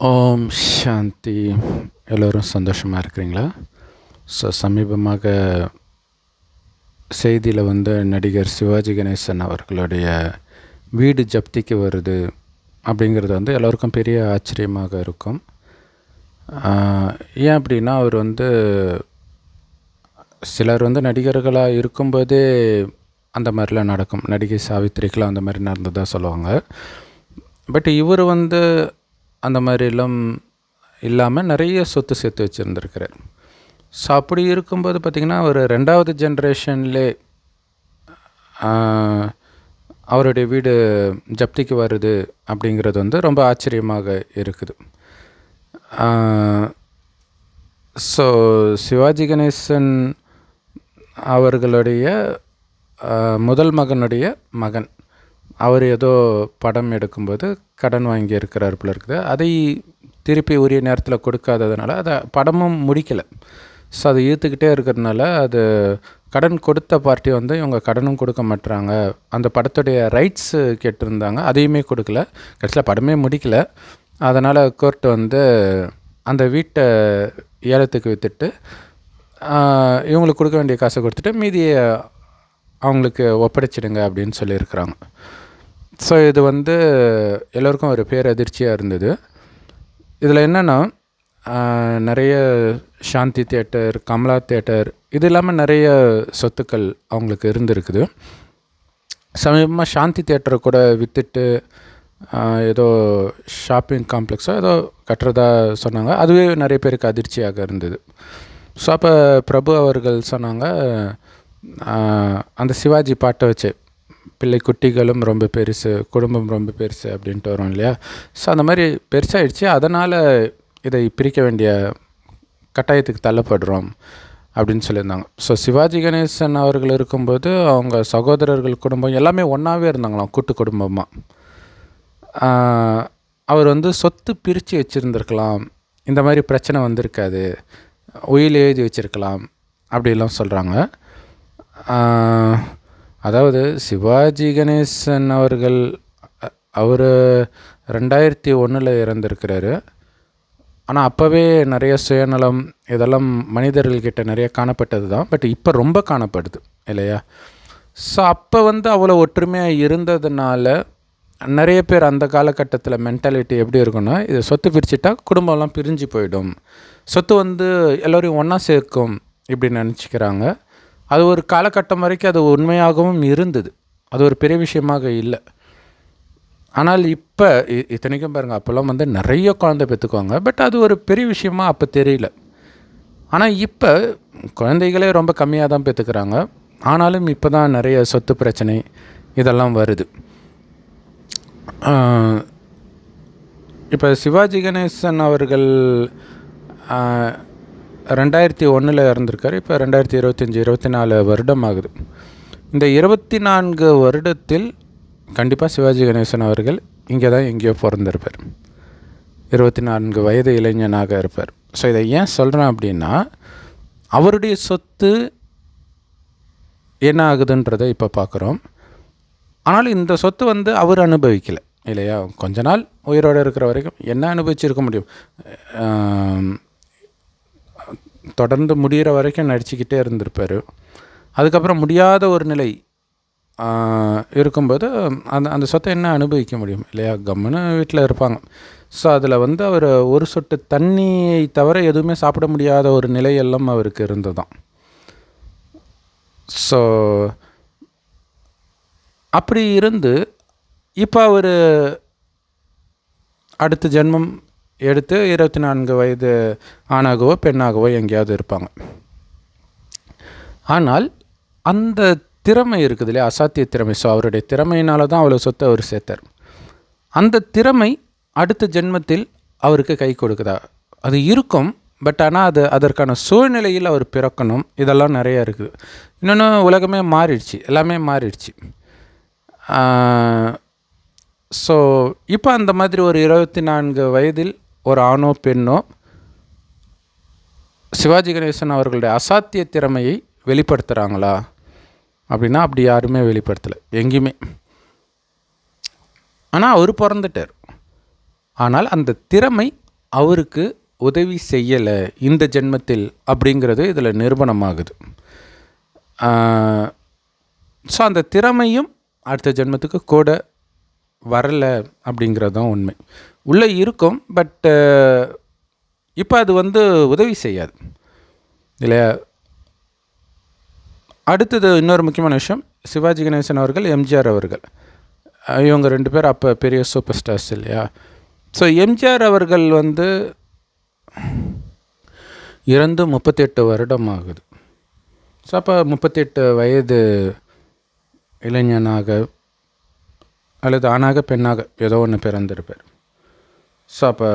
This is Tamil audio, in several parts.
ஓம் சாந்தி. எல்லோரும் சந்தோஷமாக இருக்கிறீங்களா? சமீபமாக செய்தியில் நடிகர் சிவாஜி கணேசன் அவர்களுடைய வீடு ஜப்திக்கு வருது அப்படிங்கிறது எல்லோருக்கும் பெரிய ஆச்சரியமாக இருக்கும். ஏன் அப்படின்னா அவர் சிலர் நடிகர்களாக இருக்கும்போதே அந்த மாதிரிலாம் நடக்கும். நடிகை சாவித்திரிக்கெலாம் அந்த மாதிரி நடந்ததாக சொல்லுவாங்க. பட் இவர் அந்த மாதிரிலாம் இல்லாமல் நிறைய சொத்து சேர்த்து வச்சுருந்துருக்கிறார். ஸோ அப்படி இருக்கும்போது பார்த்திங்கன்னா ஒரு 2வது ஜென்ரேஷன்லே அவருடைய வீடு ஜப்திக்கு வருது அப்படிங்கிறது ரொம்ப ஆச்சரியமாக இருக்குது. ஸோ சிவாஜி கணேசன் அவர்களுடைய முதல் மகனுடைய மகன் அவர் ஏதோ படம் எடுக்கும்போது கடன் வாங்கி இருக்கிறார் போல இருக்குது. அதை திருப்பி உரிய நேரத்தில் கொடுக்காததுனால அதை படமும் முடிக்கலை. ஸோ அதை இழுத்துக்கிட்டே இருக்கிறதுனால அது கடன் கொடுத்த பார்ட்டி இவங்க கடனும் கொடுக்க மாட்டுறாங்க. அந்த படத்துடைய ரைட்ஸு கேட்டிருந்தாங்க, அதையுமே கொடுக்கல. கடைசியில் படமே முடிக்கலை. அதனால் கோர்ட்டு அந்த வீட்டை ஏலத்துக்கு விற்றுட்டு இவங்களுக்கு கொடுக்க வேண்டிய காசை கொடுத்துட்டு மீதியை அவங்களுக்கு ஒப்படைச்சிடுங்க அப்படின்னு சொல்லியிருக்கிறாங்க. ஸோ இது எல்லோருக்கும் ஒரு பேரதிர்ச்சியாக இருந்தது. இதில் என்னென்னா நிறைய சாந்தி தியேட்டர், கமலா தியேட்டர், இது இல்லாமல் நிறைய சொத்துக்கள் அவங்களுக்கு இருந்திருக்குது. சமீபமாக சாந்தி தியேட்டரை கூட விற்றுட்டு ஏதோ ஷாப்பிங் காம்ப்ளெக்ஸோ ஏதோ கட்டுறதா சொன்னாங்க. அதுவே நிறைய பேருக்கு அதிர்ச்சியாக இருந்தது. ஸோ அப்போ பிரபு அவர்கள் சொன்னாங்க, அந்த சிவாஜி பாட்டை வச்சு பிள்ளை குட்டிகளும் ரொம்ப பெருசு, குடும்பம் ரொம்ப பெருசு அப்படின்ட்டு வரும் இல்லையா? ஸோ அந்த மாதிரி பெருசாகிடுச்சு. அதனால் இதை பிரிக்க வேண்டிய கட்டாயத்துக்கு தள்ளப்படுறோம் அப்படின்னு சொல்லியிருந்தாங்க. ஸோ சிவாஜி கணேசன் அவர்கள் இருக்கும்போது அவங்க சகோதரர்கள் குடும்பம் எல்லாமே ஒன்றாவே இருந்தாங்களாம், கூட்டு குடும்பமாக. அவர் சொத்து பிரித்து வச்சுருந்துருக்கலாம், இந்த மாதிரி பிரச்சனை வந்திருக்காது, உயில் எழுதி வச்சுருக்கலாம் அப்படிலாம் சொல்கிறாங்க. அதாவது சிவாஜி கணேசன் அவர்கள் அவர் 2001 இறந்துருக்கிறாரு. ஆனால் அப்போவே நிறைய சுயநலம் இதெல்லாம் மனிதர்கள்கிட்ட நிறைய காணப்பட்டது தான். பட் இப்போ ரொம்ப காணப்படுது இல்லையா? ஸோ அப்போ அவ்வளோ ஒற்றுமையாக இருந்ததுனால நிறைய பேர் அந்த காலகட்டத்தில் மென்டாலிட்டி எப்படி இருக்குன்னா, இது சொத்து பிரிச்சுட்டா குடும்பம்லாம் பிரிஞ்சு போயிடும், சொத்து எல்லோரையும் ஒன்றா சேர்க்கும் இப்படி நினச்சிக்கிறாங்க. அது ஒரு காலகட்டம் வரைக்கும் அது உண்மையாகவும் இருந்தது. அது ஒரு பெரிய விஷயமாக இல்லை. ஆனால் இப்போ இத்தனைக்கும் பாருங்கள், அப்போல்லாம் நிறைய குழந்தை பெற்றுக்குவாங்க. பட் அது ஒரு பெரிய விஷயமா அப்போ தெரியல. ஆனால் இப்போ குழந்தைகளே ரொம்ப கம்மியாக தான் பெற்றுக்கிறாங்க. ஆனாலும் இப்போ தான் நிறைய சொத்து பிரச்சனை இதெல்லாம் வருது. இப்போ சிவாஜி கணேசன் அவர்கள் 2001 இறந்துருக்காரு. இப்போ 2025 24 வருடம் ஆகுது. இந்த 24 வருடத்தில் கண்டிப்பாக சிவாஜி கணேசன் அவர்கள் இங்கே தான் எங்கேயோ பிறந்திருப்பார். 24 வயது இளைஞனாக இருப்பார். ஸோ இதை ஏன் சொல்கிறேன் அப்படின்னா, அவருடைய சொத்து என்ன ஆகுதுன்றதை இப்போ பார்க்குறோம். ஆனாலும் இந்த சொத்து அவர் அனுபவிக்கலை இல்லையா? கொஞ்ச நாள் உயிரோடு இருக்கிற வரைக்கும் என்ன அனுபவிச்சிருக்க முடியும்? தொடர்ந்து முடிகிற வரைக்கும் நடிச்சுக்கிட்டே இருந்திருப்பார். அதுக்கப்புறம் முடியாத ஒரு நிலை இருக்கும்போது அந்த சொத்தை என்ன அனுபவிக்க முடியும் இல்லையா? கம்முன்னு வீட்டில் இருப்பாங்க. ஸோ அதில் அவர் ஒரு சொட்டு தண்ணியை தவிர எதுவுமே சாப்பிட முடியாத ஒரு நிலையெல்லாம் அவருக்கு இருந்ததுதான். ஸோ அப்படி இருந்து இப்போ அவர் அடுத்த ஜென்மம் எடுத்து 24 வயது ஆணாகவோ பெண்ணாகவோ எங்கேயாவது இருப்பாங்க. ஆனால் அந்த திறமை இருக்குது இல்லையா, அசாத்திய திறமை. ஸோ அவருடைய திறமையினால தான் அவ்வளோ சொத்தை அவர் சேர்த்தார். அந்த திறமை அடுத்த ஜென்மத்தில் அவருக்கு கை கொடுக்குதா? அது இருக்கும். பட் ஆனால் அதற்கான சூழ்நிலையில் அவர் பிறக்கணும். இதெல்லாம் நிறையா இருக்குது. இன்னொன்று, உலகமே மாறிடுச்சு, எல்லாமே மாறிடுச்சு. ஸோ இப்போ அந்த மாதிரி ஒரு 24 வயதில் ஒரு ஆணோ பெண்ணோ சிவாஜி கணேசன் அவர்களுடைய அசாத்திய திறமையை வெளிப்படுத்துகிறாங்களா அப்படின்னா அப்படி யாருமே வெளிப்படுத்தலை எங்கேயுமே. ஆனால் அவர் பிறந்துட்டார். ஆனால் அந்த திறமை அவருக்கு உதவி செய்யலை இந்த ஜென்மத்தில் அப்படிங்கிறது இதில் நிரூபணமாகுது. ஸோ அந்த திறமையும் அடுத்த ஜென்மத்துக்கு கூட வரலை அப்படிங்கிறது தான் உண்மை. உள்ளே இருக்கும், பட்டு இப்போ அது உதவி செய்யாது இல்லையா. அடுத்தது இன்னொரு முக்கியமான விஷயம், சிவாஜி கணேசன் அவர்கள், எம்ஜிஆர் அவர்கள், இவங்க 2 பேர் அப்போ பெரிய சூப்பர் ஸ்டார்ஸ் இல்லையா. ஸோ எம்ஜிஆர் அவர்கள் இறந்து 38 வருடம் ஆகுது. ஸோ அப்போ 38 வயது இளைஞனாக அல்லது ஆணாக பெண்ணாக ஏதோ ஒன்று பிறந்திருப்பார். ஸோ அப்போ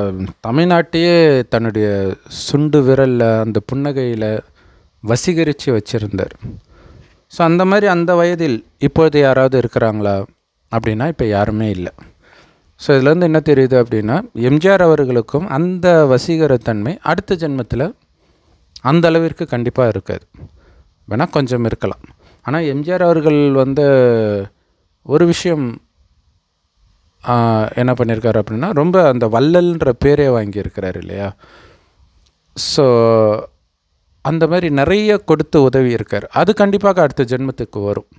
தமிழ்நாட்டையே தன்னுடைய சுண்டு விரலில் அந்த புன்னகையில் வசீகரித்து வச்சுருந்தார். ஸோ அந்த மாதிரி அந்த வயதில் இப்போது யாராவது இருக்கிறாங்களா அப்படின்னா இப்போ யாருமே இல்லை. ஸோ இதுலேருந்து என்ன தெரியுது அப்படின்னா, எம்ஜிஆர் அவர்களுக்கும் அந்த வசீகரத்தன்மை அடுத்த ஜென்மத்தில் அந்த அளவிற்கு கண்டிப்பாக இருக்காது, வேணால் கொஞ்சம் இருக்கலாம். ஆனால் எம்ஜிஆர் அவர்கள் ஒரு விஷயம் என்ன பண்ணியிருக்காரு அப்படின்னா, ரொம்ப அந்த வள்ளல்ன்ற பேரே வாங்கியிருக்கிறார் இல்லையா. ஸோ அந்த மாதிரி நிறைய கொடுத்து உதவி இருக்கார். அது கண்டிப்பாக அடுத்த ஜென்மத்துக்கு வரும்.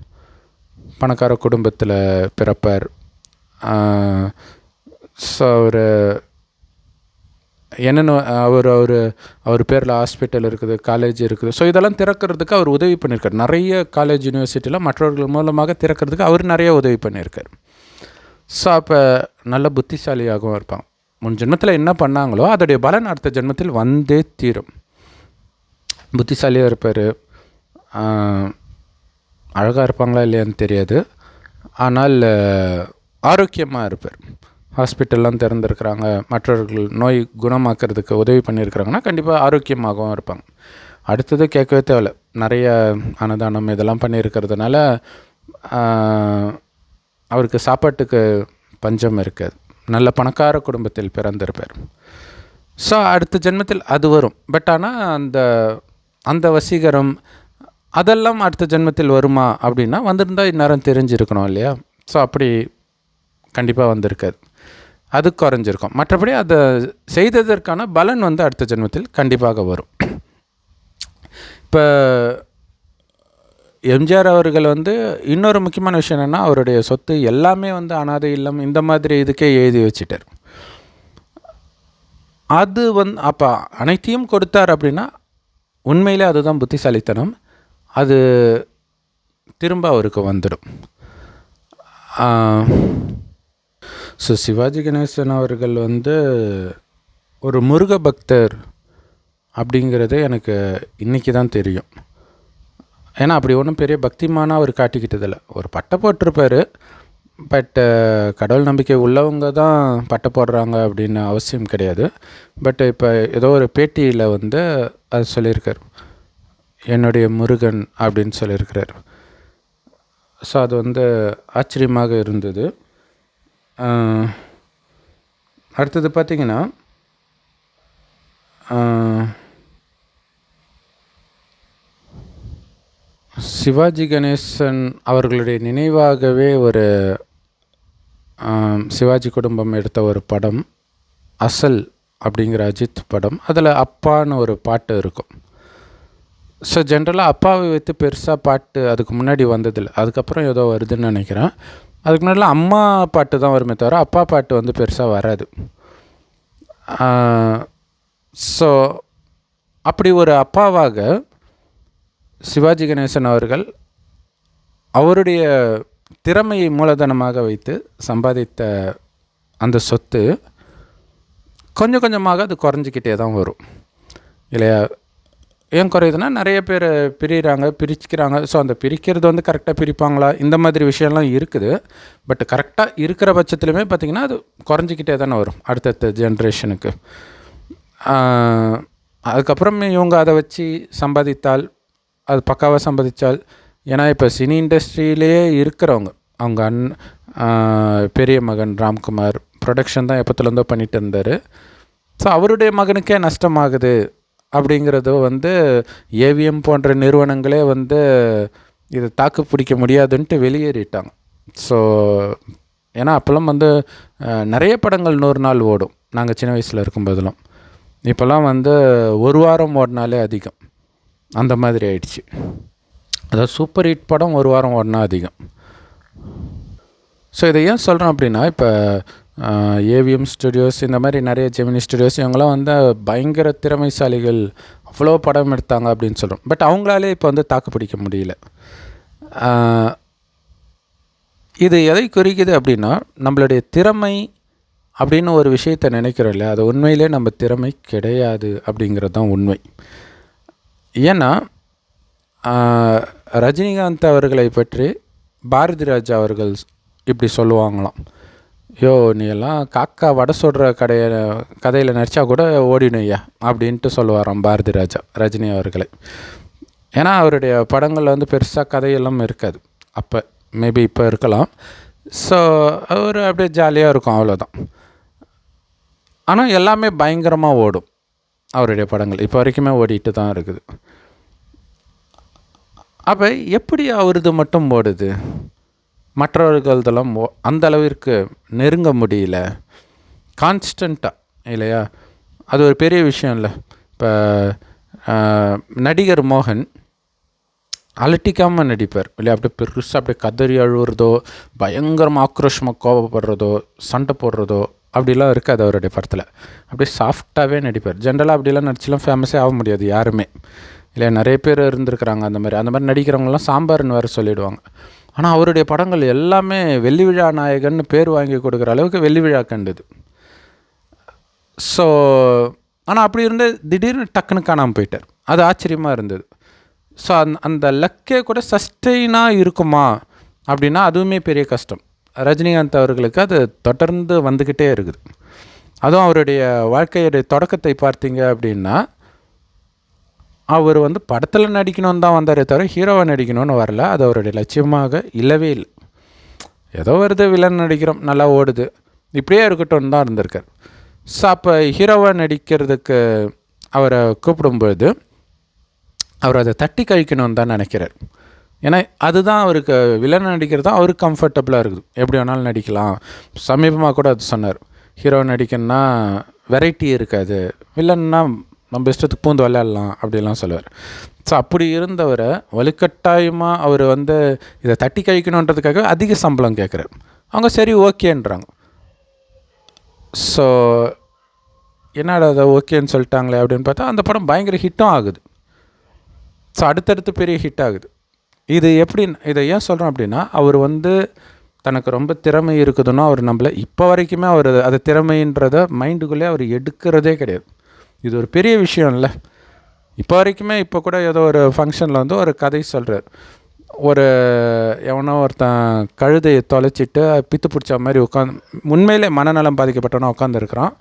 பணக்கார குடும்பத்தில் பிறப்பார். ஸோ என்னென்ன அவர் பேரில் ஹாஸ்பிட்டல் இருக்குது, காலேஜ் இருக்குது. ஸோ இதெல்லாம் திறக்கிறதுக்கு அவர் உதவி பண்ணியிருக்கார். நிறைய காலேஜ் யூனிவர்சிட்டியில் மற்றவர்கள் மூலமாக திறக்கிறதுக்கு அவர் நிறைய உதவி பண்ணியிருக்கார். ஸோ அப்போ நல்ல புத்திசாலியாகவும் இருப்பாங்க. முன் ஜென்மத்தில் என்ன பண்ணாங்களோ அதோடைய பலன் அடுத்த ஜென்மத்தில் வந்தே தீரும். புத்திசாலியாக இருப்பார். அழகாக இருப்பாங்களா இல்லையான்னு தெரியாது, ஆனால் ஆரோக்கியமாக இருப்பார். ஹாஸ்பிட்டல்லாம் திறந்துருக்குறாங்க, மற்றவர்கள் நோய் குணமாக்கிறதுக்கு உதவி பண்ணியிருக்கிறாங்கன்னா கண்டிப்பாக ஆரோக்கியமாகவும் இருப்பாங்க. அடுத்தது கேட்கவே தேவையில்ல, நிறைய அன்னதானம் இதெல்லாம் பண்ணியிருக்கிறதுனால அவருக்கு சாப்பாட்டுக்கு பஞ்சம் இருக்காது. நல்ல பணக்கார குடும்பத்தில் பிறந்திருப்பார். ஸோ அடுத்த ஜென்மத்தில் அது வரும். பட் ஆனால் அந்த வசீகரம் அதெல்லாம் அடுத்த ஜென்மத்தில் வருமா அப்படின்னா, வந்திருந்தால் இந்நேரம் தெரிஞ்சிருக்கணும் இல்லையா. ஸோ அப்படி கண்டிப்பாக வந்திருக்காது, அது குறைஞ்சிருக்கும். மற்றபடி அதை செய்ததற்கான பலன் அடுத்த ஜென்மத்தில் கண்டிப்பாக வரும். இப்போ எம்ஜிஆர் அவர்கள் இன்னொரு முக்கியமான விஷயம் என்னென்னா, அவருடைய சொத்து எல்லாமே அனாதை இல்லம் இந்த மாதிரி இதுக்கே எழுதி வச்சிட்டார். அது அப்போ அனைத்தையும் கொடுத்தார் அப்படின்னா உண்மையிலே அதுதான் புத்திசாலித்தனம். அது திரும்ப அவருக்கு வந்துடும். ஸோ சிவாஜி கணேசன் அவர்கள் ஒரு முருக பக்தர் அப்படிங்கிறது எனக்கு இன்றைக்கி தான் தெரியும். ஏன்னா அப்படி ஒன்றும் பெரிய பக்திமானாக அவர் காட்டிக்கிட்டதில்லை. ஒரு பட்டை போட்டிருப்பார், பட் கடவுள் நம்பிக்கை உள்ளவங்க தான் பட்டை போடுறாங்க அப்படின்னு அவசியம் கிடையாது. பட் இப்போ ஏதோ ஒரு பேட்டியில் அது சொல்லியிருக்கார், என்னுடைய முருகன் அப்படின்னு சொல்லியிருக்கிறார். ஸோ அது ஆச்சரியமாக இருந்தது. அடுத்தது பார்த்திங்கன்னா, சிவாஜி கணேசன் அவர்களுடைய நினைவாகவே ஒரு சிவாஜி குடும்பம் எடுத்த ஒரு படம் அசல் அப்படிங்கிற அஜித் படம். அதில் அப்பான்னு ஒரு பாட்டு இருக்கும். ஸோ ஜென்ரலாக அப்பாவை வைத்து பெருசாக பாட்டு அதுக்கு முன்னாடி வந்ததில்லை, அதுக்கப்புறம் ஏதோ வருதுன்னு நினைக்கிறேன். அதுக்கு முன்னாடிலாம் அம்மா பாட்டு தான் வருமே தவிர அப்பா பாட்டு பெருசாக வராது. ஸோ அப்படி ஒரு அப்பாவாக சிவாஜி கணேசன் அவர்கள் அவருடைய திறமையை மூலதனமாக வைத்து சம்பாதித்த அந்த சொத்து கொஞ்சம் கொஞ்சமாக அது குறைஞ்சிக்கிட்டே தான் வரும் இல்லையா. ஏன் குறையுதுன்னா, நிறைய பேர் பிரிக்கிறாங்க. ஸோ அந்த பிரிக்கிறது கரெக்டாக பிரிப்பாங்களா, இந்த மாதிரி விஷயம்லாம் இருக்குது. பட் கரெக்டாக இருக்கிற பட்சத்துலையுமே பார்த்திங்கன்னா அது குறைஞ்சிக்கிட்டே தானே வரும் அடுத்தடுத்த ஜென்ரேஷனுக்கு. அதுக்கப்புறம் இவங்க அதை வச்சு சம்பாதித்தால், அது பக்காவாக சம்பாதிச்சால், ஏன்னா இப்போ சினி இண்டஸ்ட்ரியிலே இருக்கிறவங்க, அவங்க பெரிய மகன் ராம்குமார் ப்ரொடக்ஷன் தான் எப்போத்துலேருந்தோ பண்ணிட்டு இருந்தார். ஸோ அவருடைய மகனுக்கே நஷ்டமாகுது அப்படிங்கிறது ஏவிஎம் போன்ற நிறுவனங்களே இதை தாக்கு பிடிக்க முடியாதுன்ட்டு வெளியேறிட்டாங்க. ஸோ ஏன்னா அப்போல்லாம் நிறைய படங்கள் 100 நாள் ஓடும். நாங்கள் சின்ன வயசில் இருக்கும்போதெல்லாம். இப்போல்லாம் வந்து ஒரு வாரம் ஓடினாலே அதிகம், அந்த மாதிரி ஆயிடுச்சு. அதாவது சூப்பர் ஹிட் படம் ஒரு வாரம் ஓடினா அதிகம். ஸோ இதை ஏன் சொல்கிறேன் அப்படின்னா, இப்போ ஏவிஎம் ஸ்டுடியோஸ், இந்த மாதிரி நிறைய ஜெமினி ஸ்டுடியோஸ், இவங்களாம் வந்து பயங்கர திறமைசாலிகள், அவ்வளோ படம் எடுத்தாங்க அப்படின்னு சொல்கிறோம். பட் அவங்களாலே இப்போ வந்து தாக்கு பிடிக்க முடியல. இது எதை குறிக்குது அப்படின்னா, நம்மளுடைய திறமை அப்படின்னு ஒரு விஷயத்தை நினைக்கிறோம் இல்லையா, அது உண்மையிலே நம்ம திறமை கிடையாது அப்படிங்கிறது தான் உண்மை. ஏன்னா ரஜினிகாந்த் அவர்களை பற்றி பாரதி ராஜா அவர்கள் இப்படி சொல்லுவாங்களாம், யோ நீ எல்லாம் காக்கா வடை சொல்கிற கதையில் நடித்தா கூட ஓடினையா அப்படின்ட்டு சொல்லுவாராம் பாரதி ராஜா ரஜினி அவர்களை. ஏன்னா அவருடைய படங்களில் வந்து பெருசாக கதையெல்லாம் இருக்காது அப்போ, மேபி இப்போ இருக்கலாம். ஸோ அவர் அப்படியே ஜாலியாக இருக்கும், அவ்வளோதான். ஆனால் எல்லாமே பயங்கரமாக ஓடும் அவருடைய படங்கள், இப்போ வரைக்குமே ஓடிட்டு தான் இருக்குது. அப்போ எப்படி அவரது மட்டும் ஓடுது, மற்றவர்களதெல்லாம் அந்த அளவிற்கு நெருங்க முடியல கான்ஸ்டண்ட்டாக, இல்லையா? அது ஒரு பெரிய விஷயம் இல்லை. இப்போ நடிகர் மோகன் அலட்டிக்காமல் நடிப்பார் இல்லையா, அப்படியே பெருசாக அப்படியே கதறி அழுவுறதோ, பயங்கரமாக ஆக்ரோஷமாக கோபப்படுறதோ, சண்டை போடுறதோ அப்படிலாம் இருக்காது அவருடைய படத்தில். அப்படியே சாஃப்டாகவே நடிப்பார். ஜென்ரலாக அப்படிலாம் நடிச்செலாம் ஃபேமஸே ஆக முடியாது யாருமே, இல்லையா? நிறைய பேர் இருந்திருக்கிறாங்க அந்த மாதிரி நடிக்கிறவங்களாம் சாம்பார்னு வேறு சொல்லிவிடுவாங்க. ஆனால் அவருடைய படங்கள் எல்லாமே வெள்ளி விழா நாயகன்னு பேர் வாங்கி கொடுக்குற அளவுக்கு வெள்ளி விழா கண்டுது. ஸோ ஆனால் அப்படி இருந்து திடீர்னு டக்குன்னு காணாமல் போயிட்டார். அது ஆச்சரியமாக இருந்தது. ஸோ அந்த லக்கே கூட சஸ்டெயினாக இருக்குமா அப்படின்னா அதுவுமே பெரிய கஷ்டம். ரஜினிகாந்த் அவர்களுக்கு அது தொடர்ந்து வந்துக்கிட்டே இருக்குது. அதுவும் அவருடைய வாழ்க்கையுடைய தொடக்கத்தை பார்த்தீங்க அப்படின்னா, அவர் வந்து படத்தில் நடிக்கணும்னு தான் வந்தாரே தவிர ஹீரோவை நடிக்கணும்னு வரல. அது அவருடைய லட்சியமாக இல்லவே இல்லை. ஏதோ வருது, வில்லன் நடிக்கிறோம், நல்லா ஓடுது, இப்படியே இருக்கட்டும்னு தான் இருந்திருக்கார். ஸோ அப்போ ஹீரோவை நடிக்கிறதுக்கு அவரை கூப்பிடும்போது அவர் அதை தட்டி கழிக்கணும்னு தான் நினைக்கிறார். ஏன்னா அதுதான் அவருக்கு, வில்லன் நடிக்கிறது தான் அவருக்கு கம்ஃபர்டபுளாக இருக்குது, எப்படி வேணாலும் நடிக்கலாம். சமீபமாக கூட அது சொன்னார், ஹீரோ நடிக்கணுன்னா வெரைட்டி இருக்காது, வில்லன்னா நம்ம இஷ்டத்துக்கு பூந்து விளையாடலாம் அப்படிலாம் சொல்லுவார். ஸோ அப்படி இருந்தவரை வலுக்கட்டாயமாக அவர் வந்து இதை தட்டி கழிக்கணுன்றதுக்காக அதிக சம்பளம் கேட்குறாரு. அவங்க சரி ஓகேன்றாங்க. ஸோ என்னடா அதை ஓகேன்னு சொல்லிட்டாங்களே அப்படின்னு பார்த்தா அந்த படம் பயங்கர ஹிட்டும் ஆகுது. ஸோ அடுத்தடுத்து பெரிய ஹிட் ஆகுது. இது எப்படி, இதை ஏன் சொல்கிறோம் அப்படின்னா, அவர் வந்து தனக்கு ரொம்ப திறமை இருக்குதுன்னா அவர் நம்மளை இப்போ வரைக்குமே அவர் அது திறமைன்றதை மைண்டுக்குள்ளே அவர் எடுக்கிறதே கிடையாது. இது ஒரு பெரிய விஷயம் இல்லை. இப்போ வரைக்குமே இப்போ கூட ஏதோ ஒரு ஃபங்க்ஷனில் வந்து ஒரு கதை சொல்கிறார். ஒரு எவனோ ஒருத்தன் கழுதையை தொலைச்சிட்டு பித்து பிடிச்ச மாதிரி உண்மையிலே மனநலம் பாதிக்கப்பட்டவனா உட்காந்துருக்குறான்.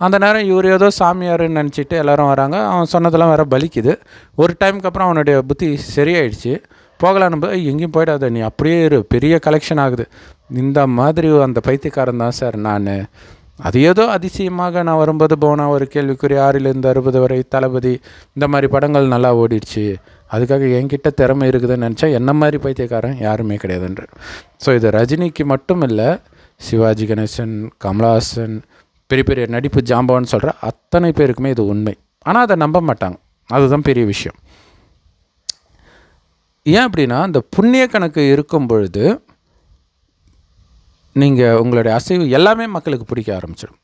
அந்த நேரம் இவர் ஏதோ சாமியாருன்னு நினச்சிட்டு எல்லோரும் வராங்க. அவன் சொன்னதெல்லாம் வேறு பலிக்குது. ஒரு டைமுக்கு அப்புறம் அவனுடைய புத்தி சரியாயிடுச்சு. போகலான்னு போது எங்கேயும் போயிடாத, நீ அப்படியே பெரிய கலெக்ஷன் ஆகுது. இந்த மாதிரி அந்த பைத்தியக்காரன் தான் சார் நான். அது ஏதோ அதிசயமாக நான் வரும்போது போனால் ஒரு கேள்விக்குறி, 6லேருந்து 60 வரை, தளபதி, இந்த மாதிரி படங்கள் நல்லா ஓடிடுச்சு. அதுக்காக என்கிட்ட திறமை இருக்குதுன்னு நினச்சா என்ன மாதிரி பைத்தியக்காரன் யாருமே கிடையாதுன்றார். ஸோ இது ரஜினிக்கு மட்டும் இல்லை, சிவாஜி கணேசன், கமலஹாசன், பெரிய பெரிய நடிப்பு ஜாம்பவான்னு சொல்கிற அத்தனை பேருக்குமே இது உண்மை. ஆனால் அதை நம்ப மாட்டாங்க, அதுதான் பெரிய விஷயம். ஏன் அப்படின்னா, அந்த புண்ணிய கணக்கு இருக்கும் பொழுது நீங்கள் உங்களுடைய அசைவு எல்லாமே மக்களுக்கு பிடிக்க ஆரம்பிச்சிடும்.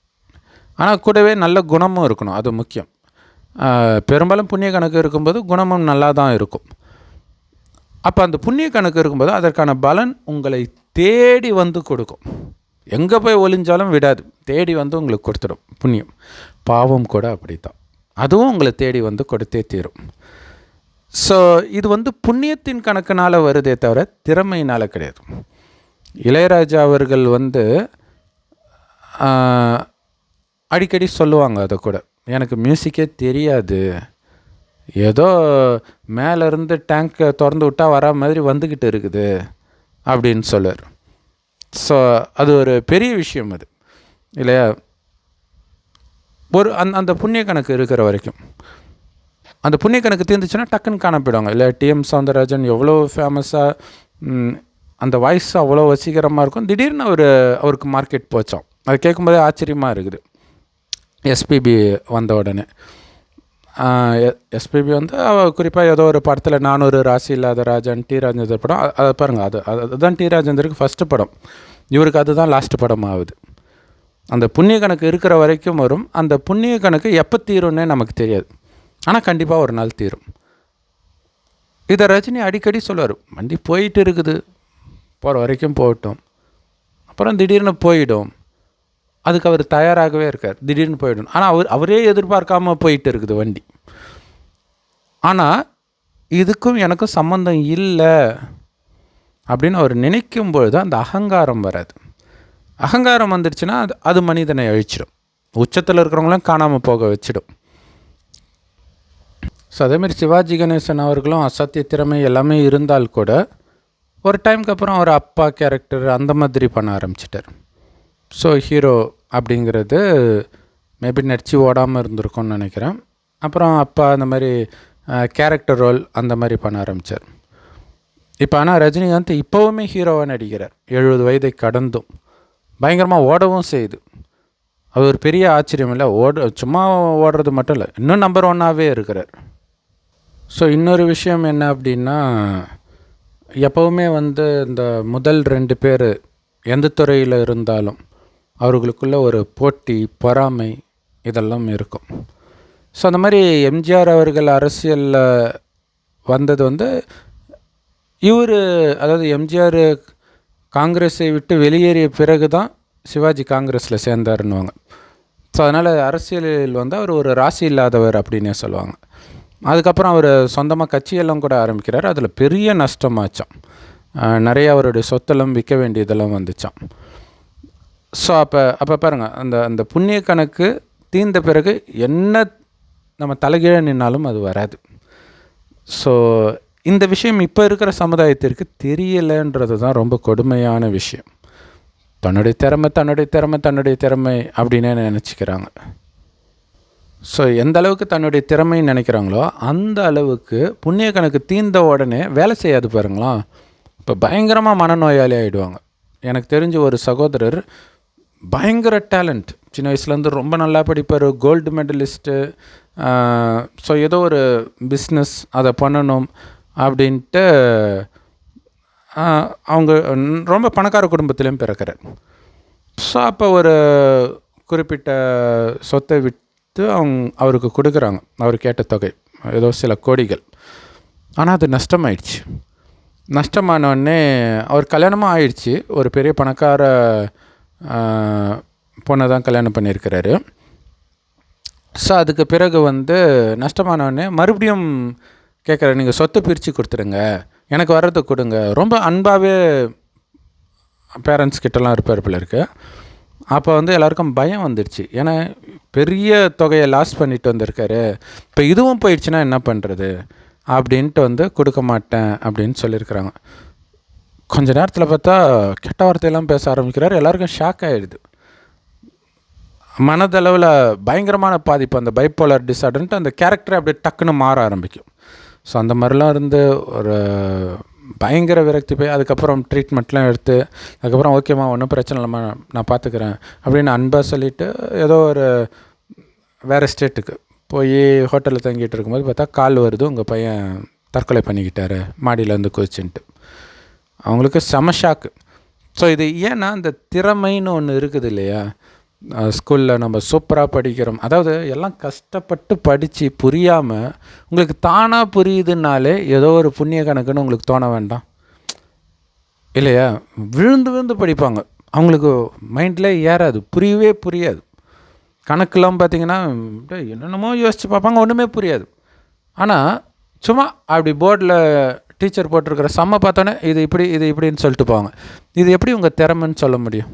ஆனால் கூடவே நல்ல குணமும் இருக்கணும், அது முக்கியம். பெரும்பாலும் புண்ணிய கணக்கு இருக்கும்போது குணமும் நல்லா தான் இருக்கும். அப்போ அந்த புண்ணிய கணக்கு இருக்கும்போது அதற்கான பலன் உங்களை தேடி வந்து கொடுக்கும். எங்கே போய் ஒளிஞ்சாலும் விடாது, தேடி வந்து உங்களுக்கு கொடுத்துடும் புண்ணியம். பாவம் கூட அப்படி தான், அதுவும் உங்களை தேடி வந்து கொடுத்தே தீரும். ஸோ இது வந்து புண்ணியத்தின் கணக்குனால் வருதே தவிர திறமையினால் கிடையாது. இளையராஜா அவர்கள் வந்து அடிக்கடி சொல்லுவாங்க, அதை கூட, எனக்கு மியூசிக்கே தெரியாது, ஏதோ மேலேருந்து டேங்கை திறந்து விட்டால் வரா மாதிரி வந்துக்கிட்டு இருக்குது அப்படின்னு சொல்லுவார். ஸோ அது ஒரு பெரிய விஷயம் அது, இல்லையா? ஒரு அந்த புண்ணிய கணக்கு இருக்கிற வரைக்கும், அந்த புண்ணிய கணக்கு தீர்ந்துச்சுன்னா டக்குன்னு காண போயிடுவாங்க. இல்லை, டிஎம் சௌந்தரராஜன் எவ்வளோ ஃபேமஸாக, அந்த வாய்ஸ் அவ்வளோ வசீகரமாக இருக்கும், திடீர்னு அவருக்கு மார்க்கெட் போச்சோம். அது கேட்கும்போதே ஆச்சரியமாக இருக்குது. எஸ்பிபி வந்த உடனே. எஸ்பிபி வந்து குறிப்பாக ஏதோ ஒரு படத்தில் 400 ராசி இல்லாத ராஜான் டி ராஜேந்தர் படம், அதை பாருங்கள். அதுதான் டி ராஜேந்தருக்கு ஃபஸ்ட்டு படம். இவருக்கு அதுதான் லாஸ்ட்டு படம் ஆகுது. அந்த புண்ணிய கணக்கு இருக்கிற வரைக்கும் வரும். அந்த புண்ணிய கணக்கு எப்போ தீரும்னே நமக்கு தெரியாது. ஆனால் கண்டிப்பாக ஒரு நாள் தீரும். இதை ரஜினி அடிக்கடி சொல்லுவார். வண்டி போயிட்டு இருக்குது, போகிற வரைக்கும் போகட்டும், அப்புறம் திடீர்னு போயிடும். அதுக்கு அவர் தயாராகவே இருக்கார். திடீர்னு போயிடும். ஆனால் அவரே எதிர்பார்க்காம போயிட்டு இருக்குது வண்டி. ஆனால் இதுக்கும் எனக்கும் சம்மந்தம் இல்லை அப்படின்னு அவர் நினைக்கும் பொழுது அந்த அகங்காரம் வராது. அகங்காரம் வந்துடுச்சுன்னா அது மனிதனை அழிச்சிடும். உச்சத்தில் இருக்கிறவங்களும் காணாமல் போக வச்சிடும். ஸோ அதேமாதிரி சிவாஜி கணேசன் அவர்களும் அசத்திய திறமை எல்லாமே இருந்தால் கூட ஒரு டைமுக்கு அப்புறம் அவர் அப்பா கேரக்டர் அந்த மாதிரி பண்ண ஆரம்பிச்சிட்டார். ஸோ ஹீரோ அப்படிங்கிறது மேபி நடிச்சு ஓடாமல் இருந்திருக்கும்னு நினைக்கிறேன். அப்புறம் அப்பா அந்த மாதிரி கேரக்டர் ரோல் அந்த மாதிரி பண்ண ஆரம்பித்தார். இப்போ ஆனால் ரஜினிகாந்த் இப்போவுமே ஹீரோவாக நடிக்கிறார். 70 வயதை கடந்தும் பயங்கரமாக ஓடவும் செய்யுது. அது ஒரு பெரிய ஆச்சரியம் இல்லை. சும்மா ஓடுறது மட்டும் இல்லை, இன்னும் நம்பர் 1ஆகவே இருக்கிறார். ஸோ இன்னொரு விஷயம் என்ன அப்படின்னா, எப்போவுமே வந்து இந்த முதல் 2 பேர் எந்த துறையில் இருந்தாலும் அவர்களுக்குள்ள ஒரு போட்டி, பொறாமை இதெல்லாம் இருக்கும். ஸோ அந்த மாதிரி எம்ஜிஆர் அவர்கள் அரசியலில் வந்தது வந்து அதாவது எம்ஜிஆர் காங்கிரஸை விட்டு வெளியேறிய பிறகு தான் சிவாஜி காங்கிரஸில் சேர்ந்தாருன்னுவாங்க. ஸோ அதனால் அரசியலில் வந்து அவர் ஒரு ராசி இல்லாதவர் அப்படின்னே சொல்லுவாங்க. அதுக்கப்புறம் அவர் சொந்தமாக கட்சியெல்லாம் கூட ஆரம்பிக்கிறார். அதில் பெரிய நஷ்டமாச்சான். நிறைய அவருடைய சொத்தெல்லாம் விற்க வேண்டியதெல்லாம் வந்துச்சான். ஸோ அப்போ பாருங்கள், அந்த புண்ணிய கணக்கு தீர்ந்த பிறகு என்ன நம்ம தலைகீழ நின்னாலும் அது வராது. ஸோ இந்த விஷயம் இப்போ இருக்கிற சமுதாயத்திற்கு தெரியலைன்றது தான் ரொம்ப கொடுமையான விஷயம். தன்னுடைய திறமை அப்படின்னே நினச்சிக்கிறாங்க. ஸோ எந்த அளவுக்கு தன்னுடைய திறமைன்னு நினைக்கிறாங்களோ அந்த அளவுக்கு புண்ணிய கணக்கு தீர்ந்த உடனே வேலை செய்யாது பாருங்களா. இப்போ பயங்கரமாக மனநோயாளி ஆகிடுவாங்க. எனக்கு தெரிஞ்ச ஒரு சகோதரர் பயங்கர டேலண்ட், சின்ன வயசுலேருந்து ரொம்ப நல்லா படிப்பார், கோல்டு மெடலிஸ்ட்டு. ஸோ ஏதோ ஒரு பிஸ்னஸ் அதை பண்ணணும் அப்படின்ட்டு அவங்க ரொம்ப பணக்கார குடும்பத்துலேயும் பிறக்கிறார். ஸோ அப்போ ஒரு குறிப்பிட்ட சொத்தை விற்று அவருக்கு கொடுக்குறாங்க. அவர் கேட்ட தொகை ஏதோ சில கோடிகள். ஆனால் அது நஷ்டமாயிடுச்சு. நஷ்டமானோடனே அவர் கல்யாணமாக ஆயிடுச்சு. ஒரு பெரிய பணக்கார பொண்ணை தான் கல்யாணம் பண்ணியிருக்கிறாரு. ஸோ அதுக்கு பிறகு வந்து நஷ்டமானோடனே மறுபடியும் கேட்குறாரு, நீங்கள் சொத்தை பிரித்து கொடுத்துடுங்க, எனக்கு வர்றதை கொடுங்க. ரொம்ப அன்பாகவே பேரண்ட்ஸ் கிட்டலாம் இருப்பார் போல இருக்கு. அப்போ வந்து எல்லாருக்கும் பயம் வந்துடுச்சு. ஏன்னா பெரிய தொகையை லாஸ் பண்ணிட்டு வந்திருக்காரு, இப்போ இதுவும் போயிடுச்சுன்னா என்ன பண்ணுறது அப்படின்ட்டு வந்து கொடுக்க மாட்டேன் அப்படின்னு சொல்லியிருக்கிறாங்க. கொஞ்ச நேரத்தில் பார்த்தா கெட்ட வார்த்தையெல்லாம் பேச ஆரம்பிக்கிறார். எல்லாருக்கும் ஷாக் ஆகிடுது. மனதளவில் பயங்கரமான பாதிப்பு, அந்த பைப்போலர் டிஸார்டர்ன்ட்டு அந்த கேரக்டரை அப்படியே டக்குன்னு மாற ஆரம்பிக்கும். ஸோ அந்த மாதிரிலாம் இருந்து ஒரு பயங்கர விரக்தி போய் அதுக்கப்புறம் ட்ரீட்மெண்ட்லாம் எடுத்து அதுக்கப்புறம் ஓகேம்மா ஒன்றும் பிரச்சனை இல்லைம்மா நான் பார்த்துக்கிறேன் அப்படின்னு அன்பாக சொல்லிவிட்டு ஏதோ ஒரு வேறு ஸ்டேட்டுக்கு போய் ஹோட்டலில் தங்கிட்டு இருக்கும்போது பார்த்தா கால் வருது, உங்கள் பையன் தற்கொலை பண்ணிக்கிட்டாரு மாடியிலேருந்து குதிச்சுன்ட்டு. அவங்களுக்கு செம ஷாக்கு. ஸோ இது ஏன்னா அந்த திறமைன்னு ஒன்று இருக்குது இல்லையா. ஸ்கூலில் நம்ம சூப்பராக படிக்கிறோம், அதாவது எல்லாம் கஷ்டப்பட்டு படித்து புரியாமல் உங்களுக்கு தானாக புரியுதுனாலே ஏதோ ஒரு புண்ணிய கணக்குன்னு உங்களுக்கு தோண வேண்டாம் இல்லையா. விழுந்து படிப்பாங்க, அவங்களுக்கு மைண்டில் ஏறாது, புரியாது. கணக்கெல்லாம் பார்த்திங்கன்னா என்னென்னமோ யோசித்து பார்ப்பாங்க, ஒன்றுமே புரியாது. ஆனால் சும்மா அப்படி போர்டில் டீச்சர் போட்டிருக்கிற செம்ம பார்த்தோன்னே இது இப்படின்னு சொல்லிட்டு போவாங்க. இது எப்படி உங்கள் திறமைன்னு சொல்ல முடியும்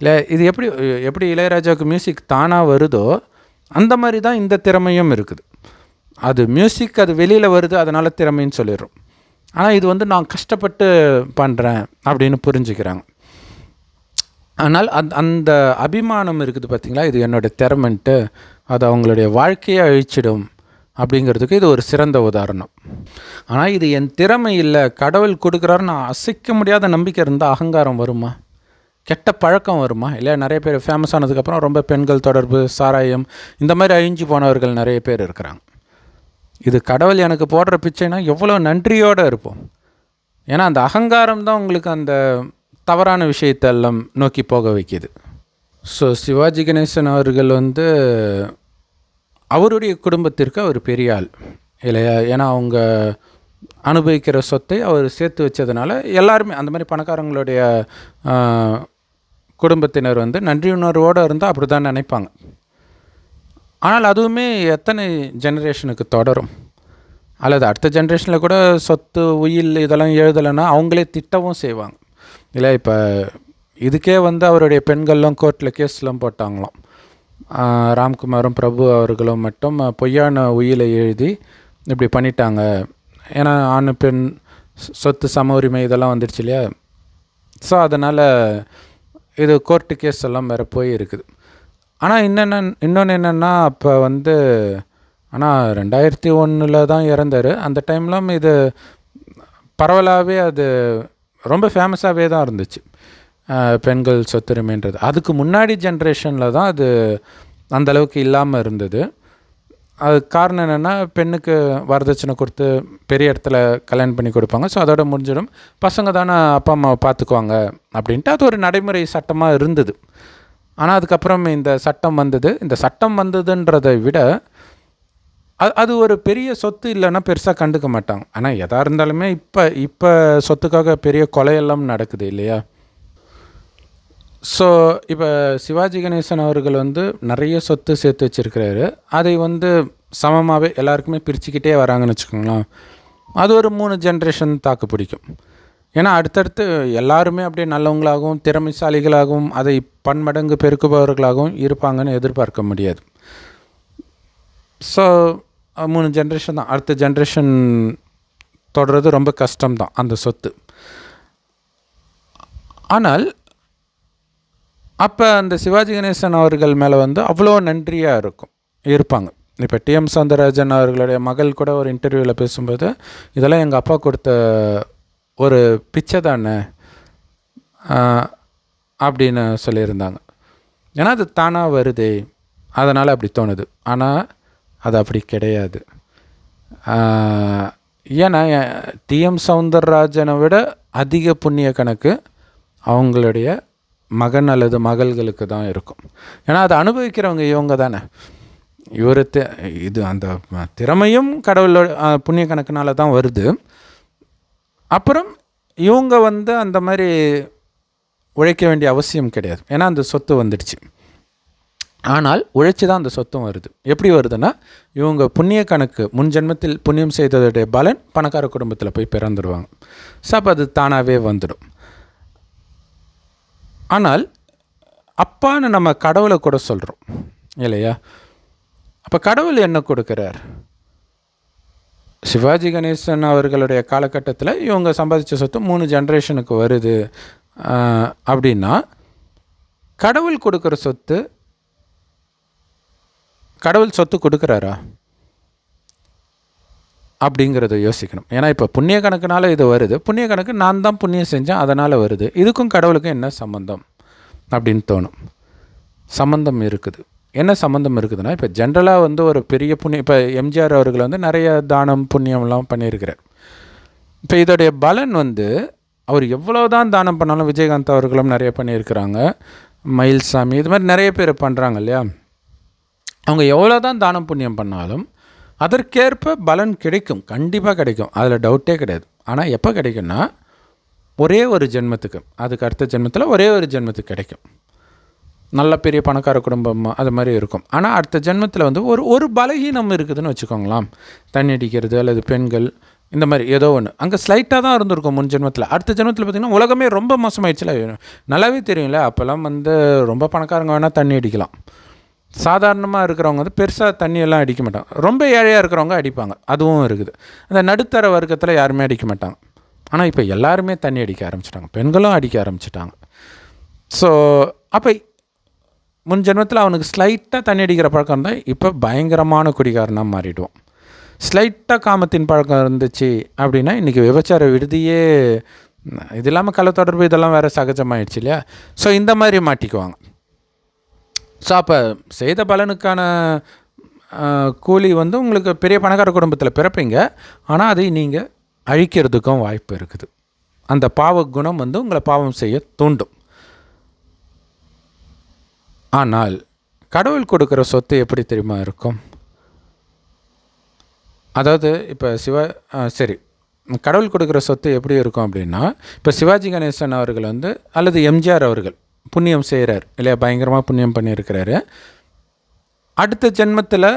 இல்லை. இது எப்படி இளையராஜாவுக்கு மியூசிக் தானாக வருதோ அந்த மாதிரி தான் இந்த திறமையும் இருக்குது. அது மியூசிக் அது வெளியில் வருது, அதனால் திறமைன்னு சொல்லிடுறோம். ஆனால் இது வந்து நான் கஷ்டப்பட்டு பண்ணுறேன் அப்படின்னு புரிஞ்சுக்கிறாங்க. ஆனால் அந்த அபிமானம் இருக்குது பார்த்திங்களா, இது என்னோடய திறமைன்ட்டு அது அவங்களுடைய வாழ்க்கையை அழிச்சிடும் அப்படிங்கிறதுக்கு இது ஒரு சிறந்த உதாரணம். ஆனால் இது என் திறமை இல்லை, கடவுள் கொடுக்குறாரு, நான் அசைக்க முடியாத நம்பிக்கை இருந்தால் அகங்காரம் வருமா? கெட்ட பழக்கம் வருமா இல்லையா? நிறைய பேர் ஃபேமஸ் ஆனதுக்கப்புறம் ரொம்ப பெண்கள் தொடர்பு, சாராயம், இந்த மாதிரி அழிஞ்சு போனவர்கள் நிறைய பேர் இருக்கிறாங்க. இது கடவுள் எனக்கு போடுற பிச்சைனா எவ்வளோ நன்றியோடு இருப்போம். ஏன்னா அந்த அகங்காரம் தான் உங்களுக்கு அந்த தவறான விஷயத்தெல்லாம் நோக்கி போக வைக்கிது. ஸோ சிவாஜி கணேசன் அவர்கள் அவருடைய குடும்பத்திற்கு அவர் பெரிய ஆள் இல்லையா? ஏன்னா அவங்க அனுபவிக்கிற சொத்தை அவர் சேர்த்து வச்சதுனால எல்லாருமே அந்த மாதிரி பணக்காரங்களுடைய குடும்பத்தினர் நன்றியுணர்வோடு இருந்தால் அப்படி தான் நினைப்பாங்க. ஆனால் அதுவுமே எத்தனை ஜெனரேஷனுக்கு தொடரும்? அல்லது அடுத்த ஜென்ரேஷனில் கூட சொத்து உயில் இதெல்லாம் எழுதலைன்னா அவங்களே திட்டவும் செய்வாங்க இல்லை? இப்போ இதுக்கே அவருடைய பெண்கள்லாம் கோர்ட்டில் கேஸ்லாம் போட்டாங்களாம். ராம்குமாரும் பிரபு அவர்களும் மட்டும் பொய்யான உயிலை எழுதி இப்படி பண்ணிட்டாங்க. ஏன்னா ஆண் பெண் சொத்து சம உரிமை இதெல்லாம் வந்துடுச்சு இல்லையா? ஸோ அதனால் இது கோர்ட்டு கேஸ் எல்லாம் வேறு போய் இருக்குது. ஆனால் இன்னொன்று என்னென்னா, அப்போ ஆனால் 2001 தான் இறந்தார். அந்த டைம்லாம் இது பரவலாகவே அது ரொம்ப ஃபேமஸாகவே தான் இருந்துச்சு, பெண்கள் சொத்துரிமைன்றது. அதுக்கு முன்னாடி ஜென்ரேஷனில் தான் அது அந்தளவுக்கு இல்லாமல் இருந்தது. அது காரணம் என்னென்னா, பெண்ணுக்கு வரதட்சணை கொடுத்து பெரிய இடத்துல கல்யாணம் பண்ணி கொடுப்பாங்க. ஸோ அதோட முடிஞ்சிடும், பசங்க தானே அப்பா அம்மாவை பார்த்துக்குவாங்க அப்படின்ட்டு அது ஒரு நடைமுறை சட்டமாக இருந்தது. ஆனால் அதுக்கப்புறம் இந்த சட்டம் வந்தது. இந்த சட்டம் வந்ததுன்றதை விட அது ஒரு பெரிய சொத்து இல்லைன்னா பெருசாக கண்டுக்க மாட்டாங்க. ஆனால் எதாக இருந்தாலுமே இப்போ சொத்துக்காக பெரிய கொலையெல்லாம் நடக்குது இல்லையா? ஸோ இப்போ சிவாஜி கணேசன் அவர்கள் நிறைய சொத்து சேர்த்து வச்சுருக்கிறாரு. அதை சமமாகவே எல்லாருக்குமே பிரிச்சுக்கிட்டே வராங்கன்னு வச்சுக்கோங்களேன். அது ஒரு 3 ஜென்ரேஷன் தாக்கு பிடிக்கும். ஏன்னா அடுத்தடுத்து எல்லாருமே அப்படியே நல்லவங்களாகவும் திறமைசாலிகளாகவும் அதை பன்மடங்கு பெருக்குபவர்களாகவும் இருப்பாங்கன்னு எதிர்பார்க்க முடியாது. ஸோ 3 ஜென்ரேஷன் தான். அடுத்த ஜென்ரேஷன் தொடர்றது ரொம்ப கஷ்டம்தான் அந்த சொத்து. ஆனால் அப்போ அந்த சிவாஜி கணேசன் அவர்கள் மேலே அவ்வளோ நன்றியாக இருப்பாங்க. இப்போ டிஎம் சௌந்தரராஜன் அவர்களுடைய மகள் கூட ஒரு இன்டர்வியூவில் பேசும்போது, இதெல்லாம் எங்கள் அப்பா கொடுத்த ஒரு பிச்சை தானே அப்படின்னு சொல்லியிருந்தாங்க. ஏன்னா அது தானாக வருது, அதனால் அப்படி தோணுது. ஆனால் அது அப்படி கிடையாது. ஏன்னா டிஎம் சௌந்தரராஜனை விட அதிக புண்ணிய கணக்கு அவங்களுடைய மகன் அல்லது மகள்களுக்கு தான் இருக்கும். ஏன்னா அதை அனுபவிக்கிறவங்க இவங்க தானே. இது அந்த திறமையும் கடவுளோட புண்ணிய கணக்குனால தான் வருது. அப்புறம் இவங்க அந்த மாதிரி உழைக்க வேண்டிய அவசியம் கிடையாது, ஏன்னா அந்த சொத்து வந்துடுச்சு. ஆனால் உழைச்சி தான் அந்த சொத்தும் வருது. எப்படி வருதுன்னா, இவங்க புண்ணிய கணக்கு முன் ஜென்மத்தில் புண்ணியம் செய்ததுடைய பலன் பணக்கார குடும்பத்தில் போய் பிறந்துடுவாங்க. ஸோ அப்போ அது தானாகவே வந்துடும். ஆனால் அப்பான்னு நம்ம கடவுளை கூட சொல்கிறோம் இல்லையா? அப்போ கடவுள் என்ன கொடுக்குறார்? சிவாஜி கணேசன் அவர்களுடைய காலகட்டத்தில் இவங்க சம்பாதிச்ச சொத்து 3 ஜென்ரேஷனுக்கு வருது அப்படின்னா, கடவுள் கொடுக்குற சொத்து, கடவுள் சொத்து கொடுக்குறாரா அப்படிங்கிறத யோசிக்கணும். ஏன்னா இப்போ புண்ணிய கணக்குனால இது வருது. புண்ணிய கணக்கு நான் தான் புண்ணியம் செஞ்சேன் அதனால் வருது. இதுக்கும் கடவுளுக்கும் என்ன சம்மந்தம் அப்படின்னு தோணும். சம்மந்தம் இருக்குது. என்ன சம்மந்தம் இருக்குதுன்னா, இப்போ ஜென்ரலாக ஒரு பெரிய புண்ணியம், இப்போ எம்ஜிஆர் அவர்கள் நிறைய தானம் புண்ணியம்லாம் பண்ணியிருக்கிறார். இப்போ இதோடைய பலன் அவர் எவ்வளோ தான் தானம் பண்ணாலும், விஜயகாந்த் அவர்களும் நிறைய பண்ணியிருக்கிறாங்க, மயில்சாமி, இது மாதிரி நிறைய பேர் பண்ணுறாங்க இல்லையா? அவங்க எவ்வளோ தான் தானம் புண்ணியம் பண்ணாலும் அதற்கேற்ப பலன் கிடைக்கும், கண்டிப்பாக கிடைக்கும், அதில் டவுட்டே கிடையாது. ஆனால் எப்போ கிடைக்கும்னா, ஒரே ஒரு ஜென்மத்துக்கு, அதுக்கு அடுத்த ஜென்மத்தில் ஒரே ஒரு ஜென்மத்துக்கு கிடைக்கும். நல்ல பெரிய பணக்கார குடும்பம் அது மாதிரி இருக்கும். ஆனால் அடுத்த ஜென்மத்தில் ஒரு பலகீனம் இருக்குதுன்னு வச்சுக்கோங்களாம். தண்ணி அடிக்கிறது அல்லது பெண்கள், இந்த மாதிரி ஏதோ ஒன்று அங்கே ஸ்லைட்டாக தான் இருந்திருக்கும் முன் ஜென்மத்தில். அடுத்த ஜென்மத்தில் பார்த்திங்கன்னா உலகமே ரொம்ப மோசமாயிடுச்சுல. நல்லாவே தெரியும்ல, அப்போல்லாம் ரொம்ப பணக்காரங்க வேணால் தண்ணி அடிக்கலாம். சாதாரணமாக இருக்கிறவங்க பெருசாக தண்ணியெல்லாம் அடிக்க மாட்டாங்க. ரொம்ப ஏழையாக இருக்கிறவங்க அடிப்பாங்க, அதுவும் இருக்குது. அந்த நடுத்தர வர்க்கத்தில் யாருமே அடிக்க மாட்டாங்க. ஆனால் இப்போ எல்லாருமே தண்ணி அடிக்க ஆரம்பிச்சிட்டாங்க, பெண்களும் அடிக்க ஆரம்பிச்சிட்டாங்க. ஸோ அப்போ முன் ஜென்மத்தில் அவனுக்கு ஸ்லைட்டாக தண்ணி அடிக்கிற பழக்கம் இருந்தால் இப்போ பயங்கரமான குடிகாரனாக மாறிடுவோம். ஸ்லைட்டாக காமத்தின் பழக்கம் இருந்துச்சு அப்படின்னா இன்றைக்கி விபச்சார விடுதியே இது இல்லாமல் கள்ளத்தொடர்பு இதெல்லாம் வேறு சகஜமாயிடுச்சு இல்லையா? ஸோ இந்த மாதிரி மாட்டிக்குவாங்க. ஸோ அப்போ செய்த பலனுக்கான கூலி வந்து உங்களுக்கு பெரிய பணக்கார குடும்பத்தில் பிறப்பீங்க, ஆனால் அதை நீங்கள் அழிக்கிறதுக்கும் வாய்ப்பு இருக்குது. அந்த பாவ குணம் வந்து உங்களை பாவம் செய்ய தூண்டும். ஆனால் கடவுள் கொடுக்குற சொத்து எப்படி தெரியுமா இருக்கும்? அதாவது இப்போ சரி, கடவுள் கொடுக்குற சொத்து எப்படி இருக்கும் அப்படின்னா, இப்போ சிவாஜி கணேசன் அவர்கள் வந்து அல்லது எம்ஜிஆர் அவர்கள் புண்ணியம் செய்கிறார் இல்லையா, பயங்கரமாக புண்ணியம் பண்ணியிருக்கிறாரு. அடுத்த ஜென்மத்தில்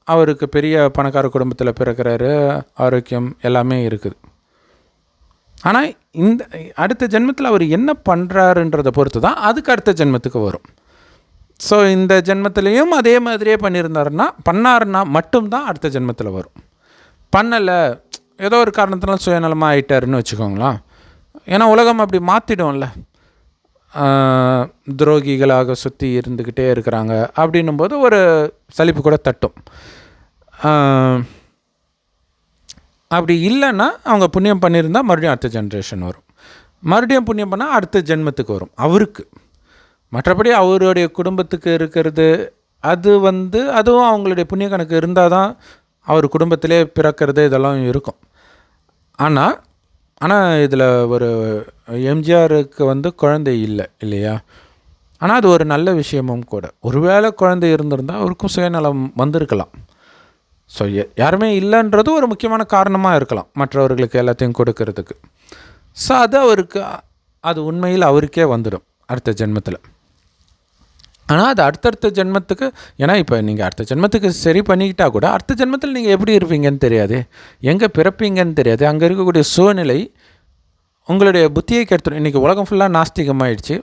அவருக்கு பெரிய பணக்கார குடும்பத்தில் பிறக்கிறாரு, ஆரோக்கியம் எல்லாமே இருக்குது. ஆனால் இந்த அடுத்த ஜென்மத்தில் அவர் என்ன பண்ணுறாருன்றதை பொறுத்து தான் அதுக்கு அடுத்த ஜென்மத்துக்கு வரும். ஸோ இந்த ஜென்மத்திலையும் அதே மாதிரியே பண்ணாருன்னா மட்டும்தான் அடுத்த ஜென்மத்தில் வரும். பண்ணலை, ஏதோ ஒரு காரணத்தினால சுயநலமாக ஆகிட்டாருன்னு வச்சுக்கோங்களேன். ஏன்னா உலகம் அப்படி மாற்றிடும்ல, துரோகிகளாக சுற்றி இருந்துக்கிட்டே இருக்கிறாங்க அப்படின்னும் போது ஒரு சலிப்பு கூட தட்டும். அப்படி இல்லைன்னா அவங்க புண்ணியம் பண்ணியிருந்தால் மறுபடியும் அடுத்த ஜென்ரேஷன் வரும், மறுபடியும் புண்ணியம் பண்ணால் அடுத்த ஜென்மத்துக்கு வரும் அவருக்கு. மற்றபடி அவருடைய குடும்பத்துக்கு இருக்கிறது அது வந்து அதுவும் அவங்களுடைய புண்ணிய கணக்கு இருந்தால் தான் அவர் குடும்பத்திலே பிறக்கிறது இதெல்லாம் இருக்கும். ஆனால் இதில் ஒரு எம்ஜிஆருக்கு வந்து குழந்தை இல்லையா? ஆனால் அது ஒரு நல்ல விஷயமும் கூட. ஒருவேளை குழந்தை இருந்திருந்தால் அவருக்கும் சுயநலம் வந்திருக்கலாம். ஸோ யாருமே இல்லைன்றது ஒரு முக்கியமான காரணமாக இருக்கலாம் மற்றவர்களுக்கு எல்லாத்தையும் கொடுக்கறதுக்கு. ஸோ அது உண்மையில் அவருக்கே வந்துடும் அடுத்த ஜென்மத்தில். ஆனால் அது அடுத்தடுத்த ஜென்மத்துக்கு, ஏன்னா இப்போ நீங்கள் அடுத்த ஜென்மத்துக்கு சரி பண்ணிக்கிட்டால் கூட அடுத்த ஜென்மத்தில் நீங்கள் எப்படி இருப்பீங்கன்னு தெரியாது, எங்கே பிறப்பீங்கன்னு தெரியாது. அங்கே இருக்கக்கூடிய சூழ்நிலை உங்களுடைய புத்தியை கெடுத்துடும். இன்றைக்கி உலகம் ஃபுல்லாக நாஸ்திகமாகிடுச்சு.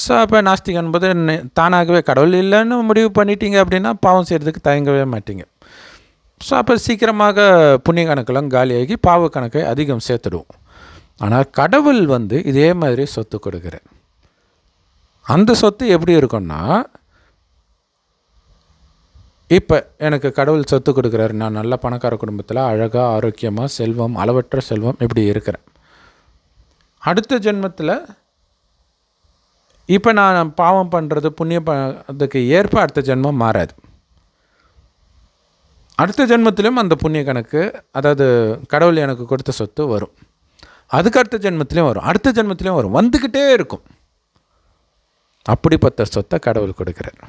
ஸோ அப்போ நாஸ்திகம் என்பது தானாகவே கடவுள் இல்லைன்னு முடிவு பண்ணிட்டீங்க அப்படின்னா பாவம் செய்கிறதுக்கு தயங்கவே மாட்டீங்க. ஸோ அப்போ சீக்கிரமாக புண்ணிய கணக்கெல்லாம் காலியாகி பாவ கணக்கை அதிகம் சேர்த்துடுவோம். ஆனால் கடவுள் வந்து இதே மாதிரி சொத்து கொடுக்குறார். அந்த சொத்து எப்படி இருக்குன்னா, இப்போ எனக்கு கடவுள் சொத்து கொடுக்குறாரு, நான் நல்ல பணக்கார குடும்பத்தில் அழகாக ஆரோக்கியமாக செல்வம் அளவற்ற செல்வம் இப்படி இருக்கிறேன். அடுத்த ஜென்மத்தில் இப்போ நான் பாவம் பண்ணுறது புண்ணியம் அதுக்கு ஏற்ப அடுத்த ஜென்மம் மாறாது. அடுத்த ஜென்மத்திலும் அந்த புண்ணிய கணக்கு, அதாவது கடவுள் எனக்கு கொடுத்த சொத்து வரும். அதுக்கு அடுத்த ஜென்மத்திலையும் வரும், அடுத்த ஜென்மத்திலையும் வரும், வந்துக்கிட்டே இருக்கும். அப்படிப்பட்ட சொத்தை கடவுள் கொடுக்குறார்.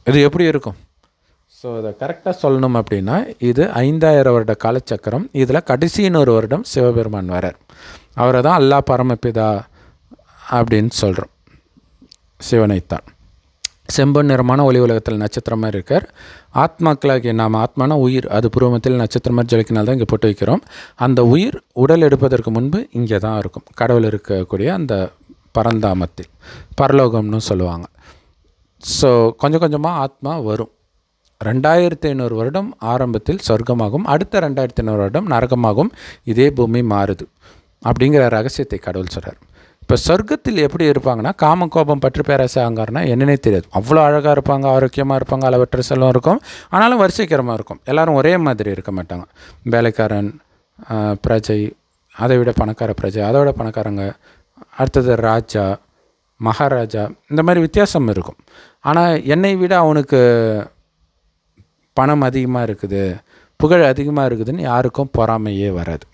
இது எப்படி இருக்கும்? ஸோ அதை கரெக்டாக சொல்லணும் அப்படின்னா, இது 5000 வருட காலச்சக்கரம். இதில் கடைசின்னு ஒரு வருடம் சிவபெருமான் வரார். அவரை தான் அல்லா பரமபிதா அப்படின்னு சொல்கிறோம். சிவனைத்தான் செம்பொன் நிறமான ஒளி உலகத்தில் நட்சத்திரமாக இருக்கார். ஆத்மாக்களாகிய நாம், ஆத்மான உயிர், அது பூர்வத்தில் நட்சத்திரமாக ஜொலிக்கினால் தான் இங்கே போட்டு வைக்கிறோம். அந்த உயிர் உடல் எடுப்பதற்கு முன்பு இங்கே தான் இருக்கும், கடவுள் இருக்கக்கூடிய அந்த பரந்தாமத்தில், பரலோகம்னு சொல்லுவாங்க. ஸோ கொஞ்சம் கொஞ்சமாக ஆத்மா வரும். 2500 வருடம் ஆரம்பத்தில் சொர்க்கமாகும், அடுத்த 2500 வருடம் நரகமாகும், இதே பூமி மாறுது அப்படிங்கிற ரகசியத்தை கடவுள் சொல்கிறார். இப்போ சொர்க்கத்தில் எப்படி இருப்பாங்கன்னா, காம கோபம் பற்றி பேராசை அங்காரனா என்னன்னே தெரியாது. அவ்வளோ அழகாக இருப்பாங்க, ஆரோக்கியமாக இருப்பாங்க, அளவற்ற செல்வம் இருக்கும். ஆனாலும் வரிசைக்கரமாக இருக்கும். எல்லோரும் ஒரே மாதிரி இருக்க மாட்டாங்க. வேலைக்காரன், பிரஜை, அதை விட பணக்கார பிரஜை, அதை விட பணக்காரங்க, அடுத்தது ராஜா, மகாராஜா, இந்த மாதிரி வித்தியாசம் இருக்கும். ஆனால் என்னை விட அவனுக்கு பணம் அதிகமாக இருக்குது, புகழ் அதிகமாக இருக்குதுன்னு யாருக்கும் பொறாமையே வராது.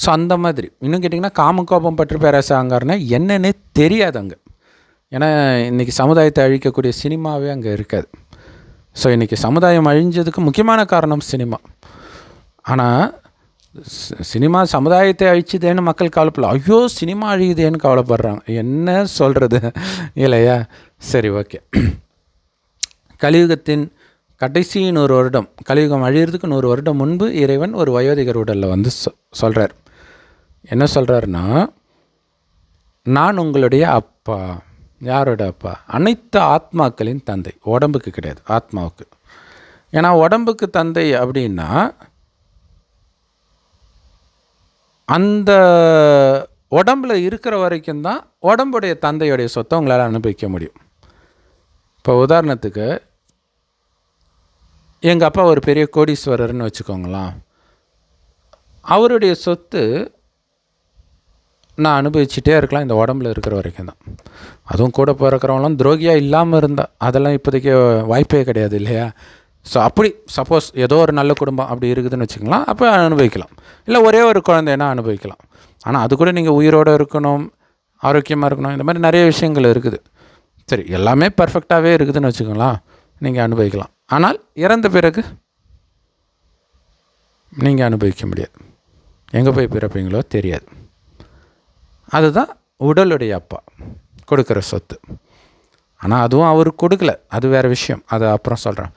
ஸோ அந்த மாதிரி இன்னும் கேட்டிங்கன்னா, காமகோபம் பற்றி பேராசாங்கன்னா என்னன்னே தெரியாது அங்கே. ஏன்னா இன்றைக்கி சமுதாயத்தை அழிக்கக்கூடிய சினிமாவே அங்கே இருக்காது. ஸோ இன்றைக்கி சமுதாயம் அழிஞ்சதுக்கு முக்கியமான காரணம் சினிமா. ஆனால் சினிமா சமுதாயத்தை அழிச்சுதேன்னு மக்கள் கவலைப்படல, ஐயோ சினிமா அழியுதேன்னு கவலைப்படுறாங்க. என்ன சொல்கிறது இல்லையா? சரி, ஓகே. கலியுகத்தின் கடைசி 100 வருடம், கலியுகம் அழியிறதுக்கு 100 வருடம் முன்பு இறைவன் ஒரு வயோதிகர் உடலில் வந்து சொல்கிறார். என்ன சொல்கிறாருன்னா, நான் உங்களுடைய அப்பா. யாரோட அப்பா? அனைத்து ஆத்மாக்களின் தந்தை. உடம்புக்கு கிடையாது, ஆத்மாவுக்கு. ஏன்னா உடம்புக்கு தந்தை அப்படின்னா அந்த உடம்பில் இருக்கிற வரைக்கும் தான் உடம்புடைய தந்தையுடைய சொத்தை உங்களால் அனுபவிக்க முடியும். இப்போ உதாரணத்துக்கு எங்கள் அப்பா ஒரு பெரிய கோடீஸ்வரர்னு வச்சுக்கோங்களேன். அவருடைய சொத்து நான் அனுபவிச்சுட்டே இருக்கலாம் இந்த உடம்புல இருக்கிற வரைக்கும் தான். அதுவும் கூட பிறக்கிறவங்களாம் துரோகியாக இல்லாமல் இருந்தால் அதெல்லாம் இப்போதைக்கு வாய்ப்பே கிடையாது இல்லையா? ஸோ அப்படி சப்போஸ் ஏதோ ஒரு நல்ல குடும்பம் அப்படி இருக்குதுன்னு வச்சுக்கலாம், அப்போ அனுபவிக்கலாம். இல்லை ஒரே ஒரு குழந்தைன்னா அனுபவிக்கலாம். ஆனால் அது கூட நீங்கள் உயிரோடு இருக்கணும், ஆரோக்கியமாக இருக்கணும், இந்த மாதிரி நிறைய விஷயங்கள் இருக்குது. சரி, எல்லாமே பர்ஃபெக்டாகவே இருக்குதுன்னு வச்சுக்கலாம், நீங்கள் அனுபவிக்கலாம். ஆனால் இறந்த பிறகு நீங்கள் அனுபவிக்க முடியாது. எங்கே போய் பிறப்பீங்களோ தெரியாது. அதுதான் உடலுடைய அப்பா கொடுக்குற சொத்து. ஆனால் அதுவும் அவர் கொடுக்கல, அது வேறு விஷயம், அதை அப்புறம் சொல்கிறேன்.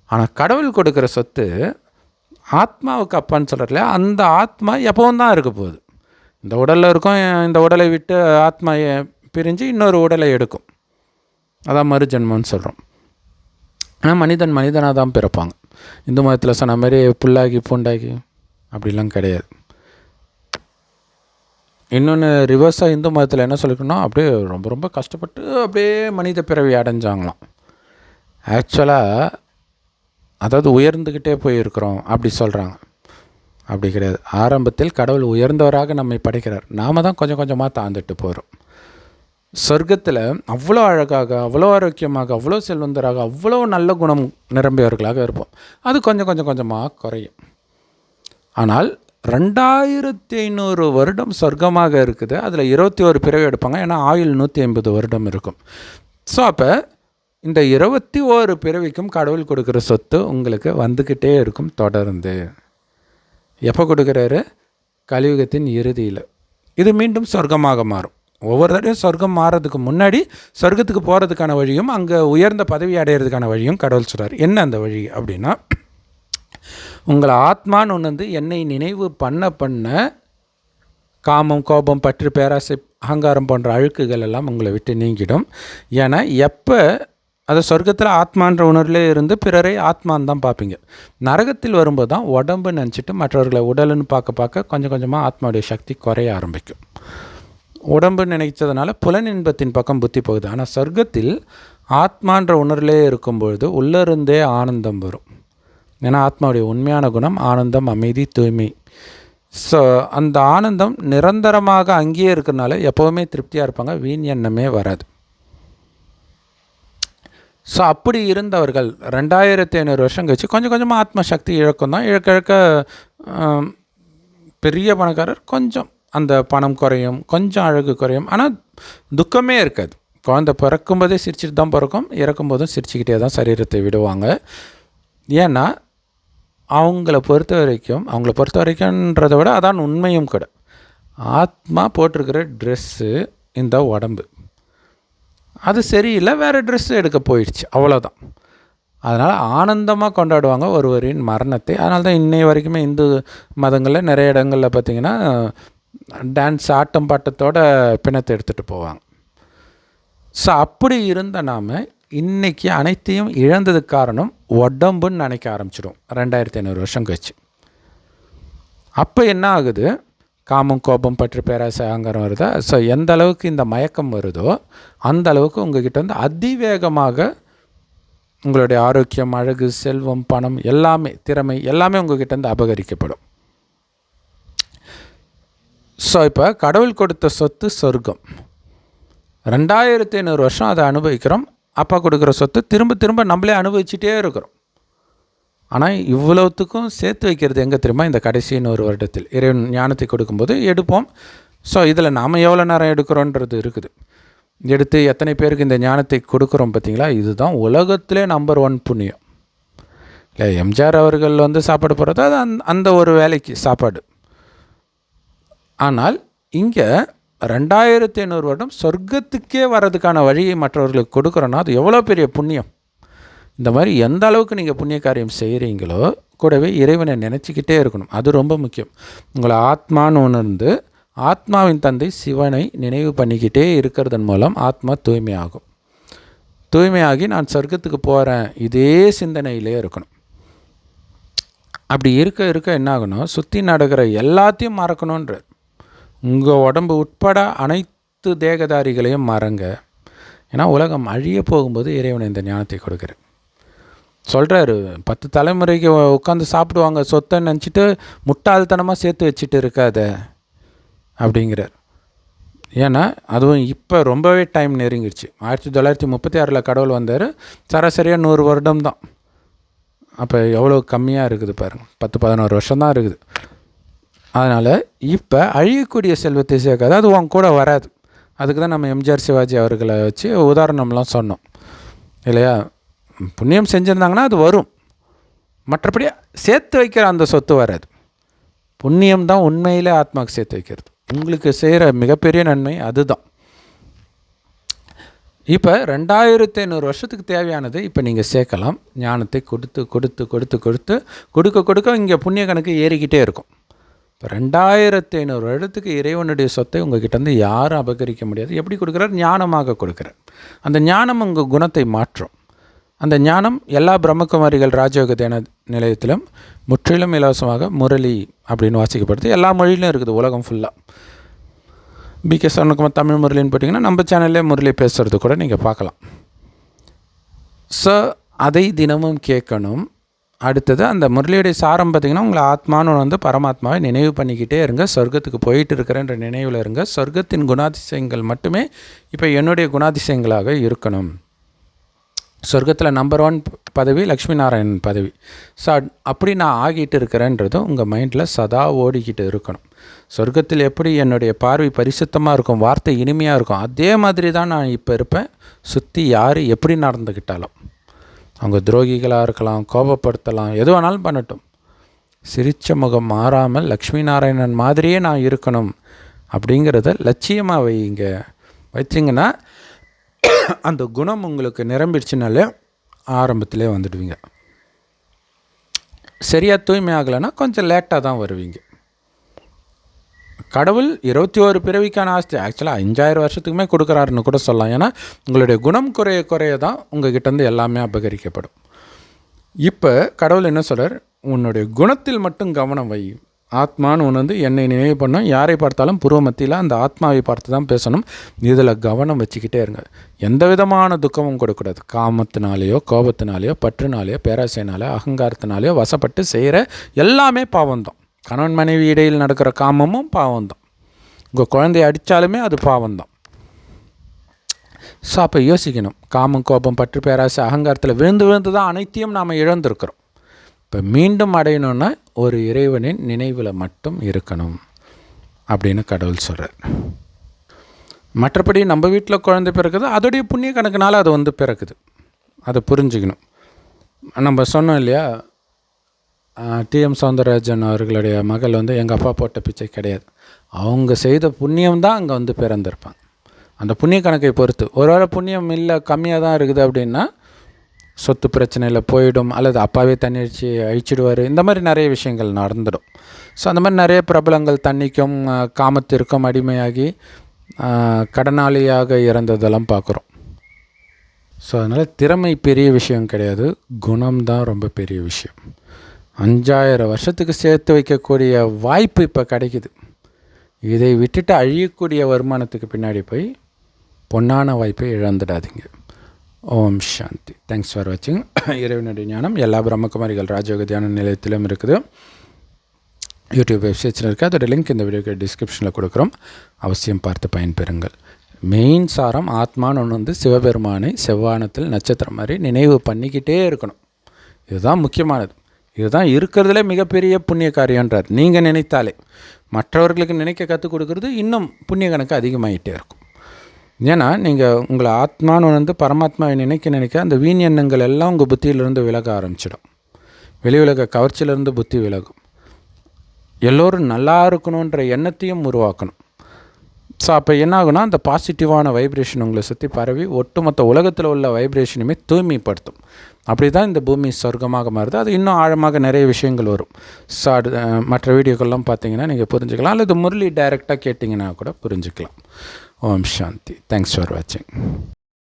ஆனால் கடவுள் கொடுக்குற சொத்து ஆத்மாவுக்கு அப்பான்னு சொல்கிறல, அந்த ஆத்மா எப்பவும் தான் இருக்க போகுது. இந்த உடலில் இருக்கும், இந்த உடலை விட்டு ஆத்மா பிரிஞ்சு இன்னொரு உடலை எடுக்கும், அதான் மறுஜென்மம்னு சொல்கிறோம். ஆனால் மனிதனாக தான் பிறப்பாங்க. இந்து மதத்தில் சொன்ன மாதிரி புல்லாகி பூண்டாகி அப்படிலாம் கிடையாது. இன்னொன்று ரிவர்ஸாக இந்து மதத்தில் என்ன சொல்லிக்கணும், அப்படியே ரொம்ப ரொம்ப கஷ்டப்பட்டு அப்படியே மனித பிறவி அடைஞ்சாங்களாம். ஆக்சுவலாக அதாவது உயர்ந்துக்கிட்டே போயிருக்கிறோம் அப்படி சொல்கிறாங்க. அப்படி கிடையாது. ஆரம்பத்தில் கடவுள் உயர்ந்தவராக நம்மை படைக்கிறார், நாம் தான் கொஞ்சம் கொஞ்சமாக தாழ்ந்துட்டு போகிறோம். சொர்க்கத்தில் அவ்வளோ அழகாக, அவ்வளோ ஆரோக்கியமாக, அவ்வளோ செல்வந்தராக, அவ்வளோ நல்ல குணம் நிரம்பியவர்களாக இருப்போம். அது கொஞ்சம் கொஞ்சமாக குறையும். ஆனால் 2500 வருடம் சொர்க்கமாக இருக்குது. அதில் 21 பிறவி எடுப்பாங்க, ஏன்னா ஆயுள் 150 வருடம் இருக்கும். ஸோ அப்போ இந்த 21 பிறவிக்கும் கடவுள் கொடுக்குற சொத்து உங்களுக்கு வந்துக்கிட்டே இருக்கும் தொடர்ந்து. எப்போ கொடுக்குறாரு? கலியுகத்தின் இறுதியில். இது மீண்டும் சொர்க்கமாக மாறும். ஒவ்வொரு தடையும் சொர்க்கம் மாறுறதுக்கு முன்னாடி சொர்க்கத்துக்கு போகிறதுக்கான வழியும் அங்கே உயர்ந்த பதவி அடையிறதுக்கான வழியும் கடவுள் சொல்கிறார். என்ன அந்த வழி அப்படின்னா, உங்களை ஆத்மான்னு ஒன்று வந்து என்னை நினைவு பண்ண காமம், கோபம், பற்று, பேராசை, அகங்காரம் போன்ற அழுக்குகள் எல்லாம் உங்களை விட்டு நீங்கிடும். ஏன்னா எப்போ அது சொர்க்கத்தில் ஆத்மான்ற உணர்விலே இருந்து பிறரை ஆத்மான்னு தான் பார்ப்பீங்க. நரகத்தில் வரும்போது தான் உடம்பு நினச்சிட்டு மற்றவர்களை உடலுன்னு பார்க்க கொஞ்சம் கொஞ்சமாக ஆத்மாவுடைய சக்தி குறைய ஆரம்பிக்கும். உடம்பு நினைச்சதுனால புலனின்பத்தின் பக்கம் புத்தி போகுது. ஆனால் சொர்க்கத்தில் ஆத்மான்ற உணர்விலே இருக்கும்பொழுது உள்ளிருந்தே ஆனந்தம் வரும். ஏன்னா ஆத்மாவுடைய உண்மையான குணம் ஆனந்தம், அமைதி, தூய்மை. ஸோ அந்த ஆனந்தம் நிரந்தரமாக அங்கேயே இருக்கிறனால எப்போவுமே திருப்தியாக இருப்பாங்க, வீண் எண்ணமே வராது. ஸோ அப்படி இருந்தவர்கள் 2500 வருஷம் கழிச்சு கொஞ்சம் கொஞ்சமாக ஆத்ம சக்தி இழக்கும் தான். இழக்க பெரிய பணக்காரர் கொஞ்சம் அந்த பணம் குறையும், கொஞ்சம் அழகு குறையும், ஆனால் துக்கமே இருக்காது. குழந்தை பிறக்கும்போதே சிரிச்சுட்டு தான் பிறக்கும், இறக்கும்போதும் சிரிச்சுக்கிட்டே தான் சரீரத்தை விடுவாங்க. ஏன்னா அவங்கள பொறுத்த வரைக்கும்ன்றதை விட அதான் உண்மையும் கூட, ஆத்மா போட்டிருக்கிற ட்ரெஸ்ஸு இந்த உடம்பு அது சரியில்லை, வேறு ட்ரெஸ்ஸு எடுக்க போயிடுச்சு, அவ்வளோதான். அதனால் ஆனந்தமாக கொண்டாடுவாங்க ஒருவரின் மரணத்தை. அதனால தான் இன்னைய வரைக்குமே இந்து மதங்களில் நிறைய இடங்களில் பார்த்திங்கன்னா டான்ஸ், ஆட்டம் பாட்டத்தோட பிணத்தை எடுத்துகிட்டு போவாங்க. ஸோ அப்படி இருந்த நாம் இன்றைக்கி அனைத்தையும் இழந்ததுக்கு காரணம் உடம்புன்னு நினைக்க ஆரம்பிச்சிடும் 2500 வருஷம் கழிச்சு. அப்போ என்ன ஆகுது? காமம், கோபம், பற்று, பேராசை, அகங்காரம் வருதா? ஸோ எந்த அளவுக்கு இந்த மயக்கம் வருதோ அந்த அளவுக்கு உங்கள்கிட்ட வந்து அதிவேகமாக உங்களுடைய ஆரோக்கியம், அழகு, செல்வம், பணம் எல்லாமே, திறமை எல்லாமே உங்கள்கிட்ட வந்து அபகரிக்கப்படும். ஸோ இப்போ கடவுள் கொடுத்த சொத்து சொர்க்கம். 2500 வருஷம் அதை அனுபவிக்கிறோம். அப்பா கொடுக்குற சொத்து திரும்ப நம்மளே அனுபவிச்சுட்டே இருக்கிறோம். ஆனால் இவ்வளோத்துக்கும் சேர்த்து வைக்கிறது எங்கே தெரியுமா? இந்த கடைசி 100 வருடத்தில் இறைவன் ஞானத்தை கொடுக்கும்போது எடுப்போம். ஸோ இதில் நாம் எவ்வளோ நேரம் எடுக்கிறோன்றது இருக்குது. எடுத்து எத்தனை பேருக்கு இந்த ஞானத்தை கொடுக்குறோம் பார்த்தீங்களா? இதுதான் உலகத்திலே நம்பர் 1 புண்ணியம். இல்லை, எம்ஜிஆர் அவர்கள் வந்து சாப்பாடு போடுறது அது அந்த ஒரு வேலைக்கு சாப்பாடு. ஆனால் இங்கே 2500 வருடம் சொர்க்கத்துக்கே வர்றதுக்கான வழியை மற்றவர்களுக்கு கொடுக்குறோன்னா அது எவ்வளோ பெரிய புண்ணியம். இந்த மாதிரி எந்த அளவுக்கு நீங்கள் புண்ணிய காரியம் செய்கிறீங்களோ கூடவே இறைவனை நினச்சிக்கிட்டே இருக்கணும். அது ரொம்ப முக்கியம். உங்களை ஆத்மான்னு உணர்ந்து ஆத்மாவின் தந்தை சிவனை நினைவு பண்ணிக்கிட்டே இருக்கிறதன் மூலம் ஆத்மா தூய்மையாகும். தூய்மையாகி நான் சொர்க்கத்துக்கு போகிறேன் இதே சிந்தனையிலே இருக்கணும். அப்படி இருக்க என்ன ஆகணும்? சுற்றி நடக்கிற எல்லாத்தையும் மறக்கணுன்ற, உங்கள் உடம்பு உட்பட அனைத்து தேகதாரிகளையும் மறங்க. ஏன்னா உலகம் அழிய போகும்போது இறைவனை இந்த ஞானத்தை கொடுக்குறேன் சொல்கிறாரு. 10 தலைமுறைக்கு உட்காந்து சாப்பிடுவாங்க சொத்தை நினச்சிட்டு முட்டாள்தனமாக சேர்த்து வச்சுட்டு இருக்காத அப்படிங்கிறார். ஏன்னா அதுவும் இப்போ ரொம்பவே டைம் நெருங்கிடுச்சு. 1936 கடவுள் வந்தார். சராசரியாக 100 வருடம் தான். அப்போ எவ்வளோ கம்மியாக இருக்குது பாருங்கள். 10-11 வருஷம் தான் இருக்குது. அதனால் இப்போ அழியக்கூடிய செல்வத்தை சேர்க்காது, அது உன் கூட வராது. அதுக்கு தான் நம்ம எம்ஜிஆர் சிவாஜி அவர்களை வச்சு உதாரணம்லாம் சொன்னோம் இல்லையா? புண்ணியம் செஞ்சுருந்தாங்கன்னா அது வரும், மற்றபடி சேர்த்து வைக்கிற அந்த சொத்து வராது. புண்ணியம் தான் உண்மையிலே ஆத்மாவுக்கு சேர்த்து வைக்கிறது. உங்களுக்கு செய்கிற மிகப்பெரிய நன்மை அதுதான். இப்போ 2500 வருஷத்துக்கு தேவையானது இப்போ நீங்கள் சேர்க்கலாம். ஞானத்தை கொடுத்து கொடுத்து கொடுத்து கொடுத்து கொடுக்க இங்கே புண்ணிய கணக்கு ஏறிக்கிட்டே இருக்கும். இப்போ 2500 வருடத்துக்கு இறைவனுடைய சொத்தை உங்கள்கிட்டருந்து யாரும் அபகரிக்க முடியாது. எப்படி கொடுக்குறார்? ஞானமாக கொடுக்குறார். அந்த ஞானம் உங்கள் குணத்தை மாற்றும். அந்த ஞானம் எல்லா பிரம்மகுமாரிகள் ராஜயோக தியான நிலையத்திலும் முற்றிலும் இலவசமாக முரளி அப்படின்னு வாசிக்கப்படுது. எல்லா மொழியிலும் இருக்குது உலகம் ஃபுல்லாக. பிகே சரவணகுமார் தமிழ் முரளின்னு போட்டிங்கன்னா நம்ம சேனல்லே முரளி பேசுகிறது கூட நீங்கள் பார்க்கலாம். ஸோ அதை தினமும் கேட்கணும். அடுத்தது அந்த முரளியுடைய சாரம் பார்த்திங்கன்னா, உங்களை ஆத்மானு வந்து பரமாத்மாவை நினைவு பண்ணிக்கிட்டே இருங்க. சொர்க்கத்துக்கு போயிட்டு இருக்கிறேன்ற நினைவில் இருங்க. சொர்க்கத்தின் குணாதிசயங்கள் மட்டுமே இப்போ என்னுடைய குணாதிசயங்களாக இருக்கணும். சொர்க்கத்தில் நம்பர் 1 பதவி லக்ஷ்மி நாராயணன் பதவி. ஸோ அப்படி நான் ஆகிட்டு இருக்கிறேன்றதும் உங்கள் மைண்டில் சதா ஓடிக்கிட்டு இருக்கணும். சொர்க்கத்தில் எப்படி என்னுடைய பார்வை பரிசுத்தமாக இருக்கும், வார்த்தை இனிமையாக இருக்கும், அதே மாதிரி தான் நான் இப்போ இருப்பேன். சுற்றி யார் எப்படி நடந்துக்கிட்டாலும், அவங்க துரோகிகளாக இருக்கலாம், கோபப்படுத்தலாம், எது வேணாலும் பண்ணட்டும், சிரித்த முகம் மாறாமல் லக்ஷ்மி நாராயணன் மாதிரியே நான் இருக்கணும் அப்படிங்கிறத லட்சியமாக வச்சிங்கன்னா அந்த குணம் உங்களுக்கு நிரம்பிடுச்சுனாலே ஆரம்பத்திலே வந்துடுவீங்க. சரியாக தூய்மை ஆகலைன்னா கொஞ்சம் லேட்டாக தான் வருவீங்க. கடவுள் 21 பிறவிக்கான ஆஸ்தி ஆக்சுவலாக 5000 வருஷத்துக்குமே கொடுக்குறாருன்னு கூட சொல்லலாம். ஏன்னா உங்களுடைய குணம் குறைய தான் உங்கள் கிட்டேருந்து எல்லாமே அபகரிக்கப்படும். இப்போ கடவுள் என்ன சொல்கிறார்? உன்னுடைய குணத்தில் மட்டும் கவனம் வை. ஆத்மான்னு ஒன்று வந்து என்னை நினைவு பண்ணணும். யாரை பார்த்தாலும் பூர்வ மத்தியில் அந்த ஆத்மாவை பார்த்து தான் பேசணும். இதில் கவனம் வச்சுக்கிட்டே இருங்க. எந்த விதமான துக்கமும் கொடுக்கூடாது. காமத்தினாலேயோ கோபத்தினாலேயோ பற்றுனாலேயோ பேராசைனாலேயோ அகங்காரத்தினாலேயோ வசப்பட்டு செய்கிற எல்லாமே பாவம்தான். கணவன் மனைவி இடையில் நடக்கிற காமமும் பாவம்தான். உங்கள் குழந்தைய அடித்தாலுமே அது பாவம்தான். ஸோ அப்போ யோசிக்கணும். காமம் கோபம் பற்று பேராசை அகங்காரத்தில் விழுந்து தான் அனைத்தையும் நாம் இழந்திருக்கிறோம். இப்போ மீண்டும் அடையணுன்னா ஒரு இறைவனின் நினைவில் மட்டும் இருக்கணும் அப்படின்னு கடவுள் சொல்கிறார். மற்றபடி நம்ம வீட்டில் குழந்தை பிறக்குது, அதோடைய புண்ணிய கணக்குனால அது வந்து பிறக்குது. அதை புரிஞ்சுக்கணும். நம்ம சொன்னோம் இல்லையா, டிஎம் சௌந்தரராஜன் அவர்களுடைய மகள் வந்து எங்கள் அப்பா போட்ட பிச்சை கிடையாது. அவங்க செய்த புண்ணியம் தான் அங்கே வந்து பிறந்திருப்பாங்க. அந்த புண்ணிய கணக்கை பொறுத்து ஒருவேளை புண்ணியம் இல்லை கம்மியாக தான் இருக்குது அப்படின்னா சொத்து பிரச்சனையில் போயிடும், அல்லது அப்பாவே தண்ணி அழிச்சிடுவார். இந்த மாதிரி நிறைய விஷயங்கள் நடந்துடும். ஸோ அந்த மாதிரி நிறைய பிரபலங்கள் தண்ணிக்கும் காமத்திற்கும் அடிமையாகி கடனாளியாக இறந்ததெல்லாம் பார்க்குறோம். ஸோ அதனால் திறமை பெரிய விஷயம் கிடையாது, குணம்தான் ரொம்ப பெரிய விஷயம். 5000 வருஷத்துக்கு சேர்த்து வைக்கக்கூடிய வாய்ப்பு இப்போ கிடைக்குது. இதை விட்டுட்டு அழியக்கூடிய வருமானத்துக்கு பின்னாடி போய் பொன்னான வாய்ப்பை இழந்துடாதீங்க. ஓம் சாந்தி. தேங்க்ஸ் ஃபார் வாட்சிங். இறைவனுடைய ஞானம் எல்லா பிரம்மகுமாரிகள் ராஜயோக தியான நிலையத்திலும் இருக்குது. யூடியூப் வெப்சைட்ஸில் இருக்குது. அதோட லிங்க் இந்த வீடியோக்கு டிஸ்கிரிப்ஷனில் கொடுக்குறோம். அவசியம் பார்த்து பயன்பெறுங்கள். மெயின் சாரம் ஆத்மான்னு ஒன்று வந்து சிவபெருமானை செவ்வானத்தில் நட்சத்திரம் மாதிரி நினைவு பண்ணிக்கிட்டே இருக்கணும். இதுதான் முக்கியமானது. இதுதான் இருக்கிறதுலே மிகப்பெரிய புண்ணிய காரியன்றார். நீங்கள் நினைத்தாலே மற்றவர்களுக்கு நினைக்க கற்றுக் கொடுக்குறது இன்னும் புண்ணிய கணக்கு அதிகமாகிட்டே இருக்கும். ஏன்னா நீங்கள் உங்களை ஆத்மான்னு வந்து பரமாத்மாவை நினைக்க அந்த வீண் எண்ணங்கள் எல்லாம் உங்கள் புத்தியிலிருந்து விலக ஆரம்பிச்சிடும். வெளி உலக கவர்ச்சியிலேருந்து புத்தி விலகும். எல்லோரும் நல்லா இருக்கணுன்ற எண்ணத்தையும் உருவாக்கணும். ஸோ அப்போ என்ன ஆகுனா, அந்த பாசிட்டிவான வைப்ரேஷன் உங்களை சுற்றி பரவி ஒட்டுமொத்த உலகத்தில் உள்ள வைப்ரேஷனுமே தூய்மைப்படுத்தும். அப்படி தான் இந்த பூமி சொர்க்கமாக மாறுது. அது இன்னும் ஆழமாக நிறைய விஷயங்கள் வரும். ஸோ மற்ற வீடியோக்கள்லாம் பார்த்தீங்கன்னா நீங்கள் புரிஞ்சுக்கலாம், அல்லது முரளி டைரெக்டாக கேட்டிங்கன்னா கூட புரிஞ்சுக்கலாம். ஓம் சாந்தி. தேங்க்ஸ் ஃபார் வாட்சிங்.